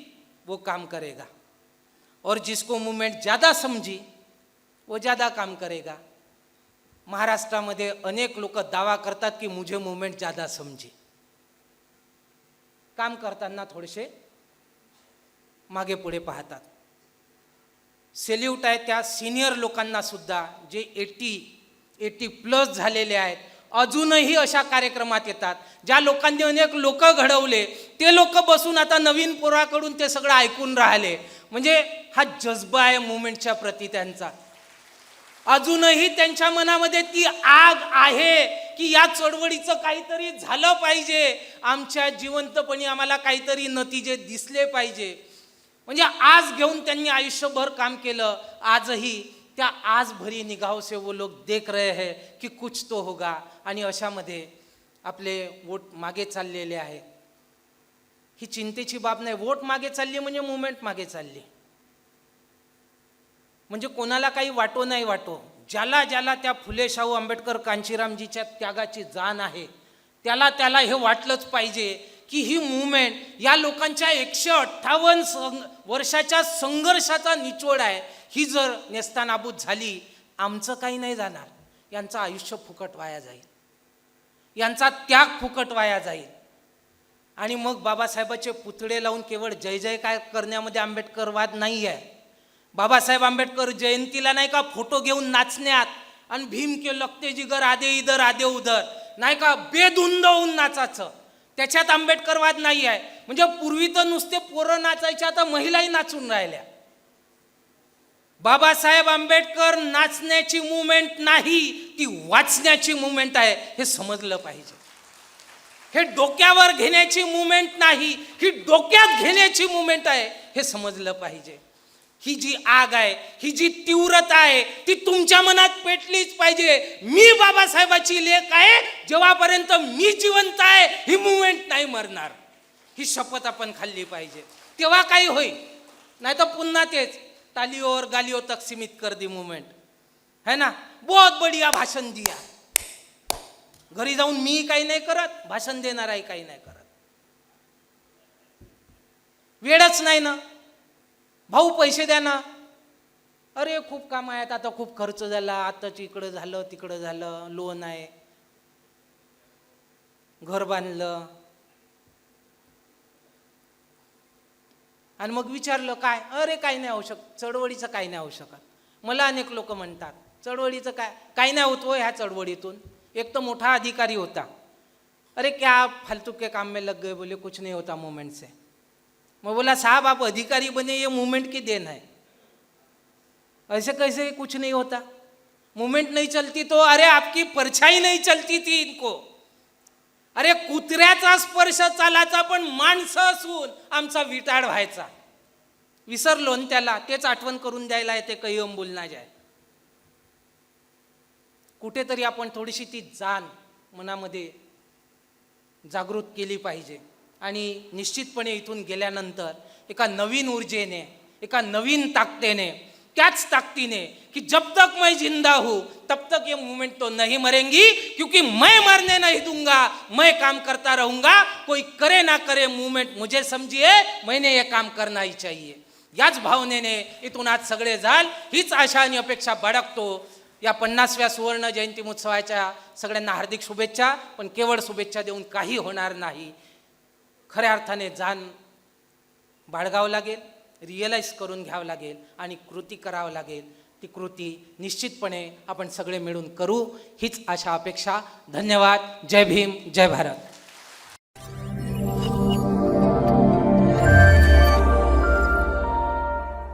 वो काम करेगा, और जिसको मूवमेंट ज़्यादा समझी वो ज़्यादा काम करेगा। महाराष्ट्रामध्ये अनेक लोक दावा करतात की मुझे मूवमेंट ज़्यादा समझी, काम करताना थोडेसे मागे पुढे पाहतात। सॅल्यूट आहे त्या सिनियर लोकांना सुद्धा, जे 80+ झालेले आहेत, अजूनही अशा कार्यक्रमात येतात। ज्या लोकांनी अनेक लोक घडवले, ते लोक बसून आता नवीन पोराकडून ते सगळं ऐकून राहिले। म्हणजे हा जज्बा आहे मूवमेंटच्या प्रती त्यांचा। अजूनही त्यांच्या मनामध्ये ती आग आहे की या चळवळीचं काहीतरी झालं पाहिजे, आमच्या जिवंतपणी आम्हाला काहीतरी नतीजे दिसले पाहिजे. म्हणजे आज घेऊन त्यांनी आयुष्यभर काम केलं. आजही त्या आज भरी निगाहों से वो लोग देख रहे हैं की कुछ तो होगा. आणि अशामध्ये आपले वोट मागे चाललेले आहे. ही चिंतेची बाब नाही. वोट मागे चालली म्हणजे मुवमेंट मागे चालली. म्हणजे कोणाला काही वाटो नाही वाटो, ज्याला ज्याला त्या फुले शाहू आंबेडकर कांचीरामजीच्या त्यागाची जाण आहे त्याला हे वाटलंच पाहिजे की ही मूवमेंट या लोकांच्या 158 वर्षाच्या संघर्षाचा निचोड आहे. ही जर नेस्तानाबूत झाली, आमचं काही नाही जाणार. यांचं आयुष्य फुकट वाया जाईल, यांचा त्याग फुकट वाया जाईल. आणि मग बाबासाहेबाचे पुतळे लावून केवळ जय जयकार करण्यामध्ये आंबेडकरवाद नाही आहे. बाबासाहेब आंबेडकर जयंतीला नाही का फोटो घेऊन नाचण्यात आणि भीम के लगते जिगर आधे इधर आधे उधर नाही का बेधुंद होऊन नाचायचं, त्याच्यात आंबेडकरवाद नाही आहे. म्हणजे पूर्वी तर नुसते पोरं नाचायच्या, आता महिलाही नाचून राहिल्या. बाबासाहेब आंबेडकर नाचण्याची मुवमेंट नाही, ती वाचण्याची मुवमेंट आहे, हे समजलं पाहिजे. हे डोक्यावर घेण्याची मुवमेंट नाही, ही डोक्यात घेण्याची मुवमेंट आहे, हे समजलं पाहिजे. ही जी आग आहे, ही जी तीव्रता आहे, ती तुमच्या मनात पेटलीच पाहिजे. मी बाबासाहेबाची लेक आहे, जेव्हापर्यंत मी जिवंत आहे ही मुवमेंट नाही मरणार. ही शपथ आपण खाल्ली पाहिजे, तेव्हा काही होईल. नाही तर पुन्हा तेच तालियों और गालियों तक सीमित कर दी मुवमेंट, है ना. बहुत बढ़िया भाषण दिया, घरी जाऊन मी काही नाही करत, भाषण देणार आहे काही नाही करत. वेळच नाही ना भाऊ, पैसे द्या ना. अरे खूप काम आहेत, आता खूप खर्च झाला, आताच इकडं झालं तिकडं झालं, लोन आहे, घर बांधलं. आणि मग विचारलं काय, अरे काही नाही होऊ शकत, चळवळीचं काही नाही होऊ शकत. मला अनेक लोक म्हणतात चळवळीचं काय नाही होत हो ह्या चळवळीतून. एक तो मोठा अधिकारी होता, अरे क्या फालतू के काम में लग गए, बोले कुछ नहीं होता मूवमेंट से. मैं बोला साहब आप अधिकारी बने, ये मूवमेंट की देन है, ऐसे कैसे कुछ नहीं होता. मूवमेंट नहीं चलती तो अरे आपकी परछाई नहीं चलती थी इनको. अरे कुत्र्याचा स्पर्श चालायचा, पण माणसं असून आमचा विटाळ व्हायचा. विसरलो न त्याला, तेच आठवण करून द्यायला येते काही बोलना जाय. कुठेतरी आपण थोडीशी ती जाण मनामध्ये जागृत केली पाहिजे. आणि निश्चितपणे इथून गेल्यानंतर एका नवीन ऊर्जेने, एका नवीन ताकदीने, त्याच ताकदीने कि जब तक मैं जिंदा हूं तब तक ये मूवमेंट तो नहीं मरेंगी, क्योंकि मैं मरने नहीं दूंगा, मैं काम करता रहूंगा. कोई करे ना करे, मूवमेंट मुझे समझिए, मैंने ये काम करना ही चाहिए. याच भावनेने इथून आज सगळे जाल, हीच आशा आणि अपेक्षा बाळगतो. या 50व्या सुवर्ण जयंती महोत्सवाच्या सगळ्यांना हार्दिक शुभेच्छा. पण केवळ शुभेच्छा देऊन काही होणार नाही. खऱ्या अर्थाने जाण बाळगावं लागेल, रिअलाइज करून घ्यावं लागेल आणि कृती करावं लागेल. ती कृती निश्चितपणे आपण सगळे मिळून करू, हीच आशा अपेक्षा. धन्यवाद. जय भीम, जय भारत.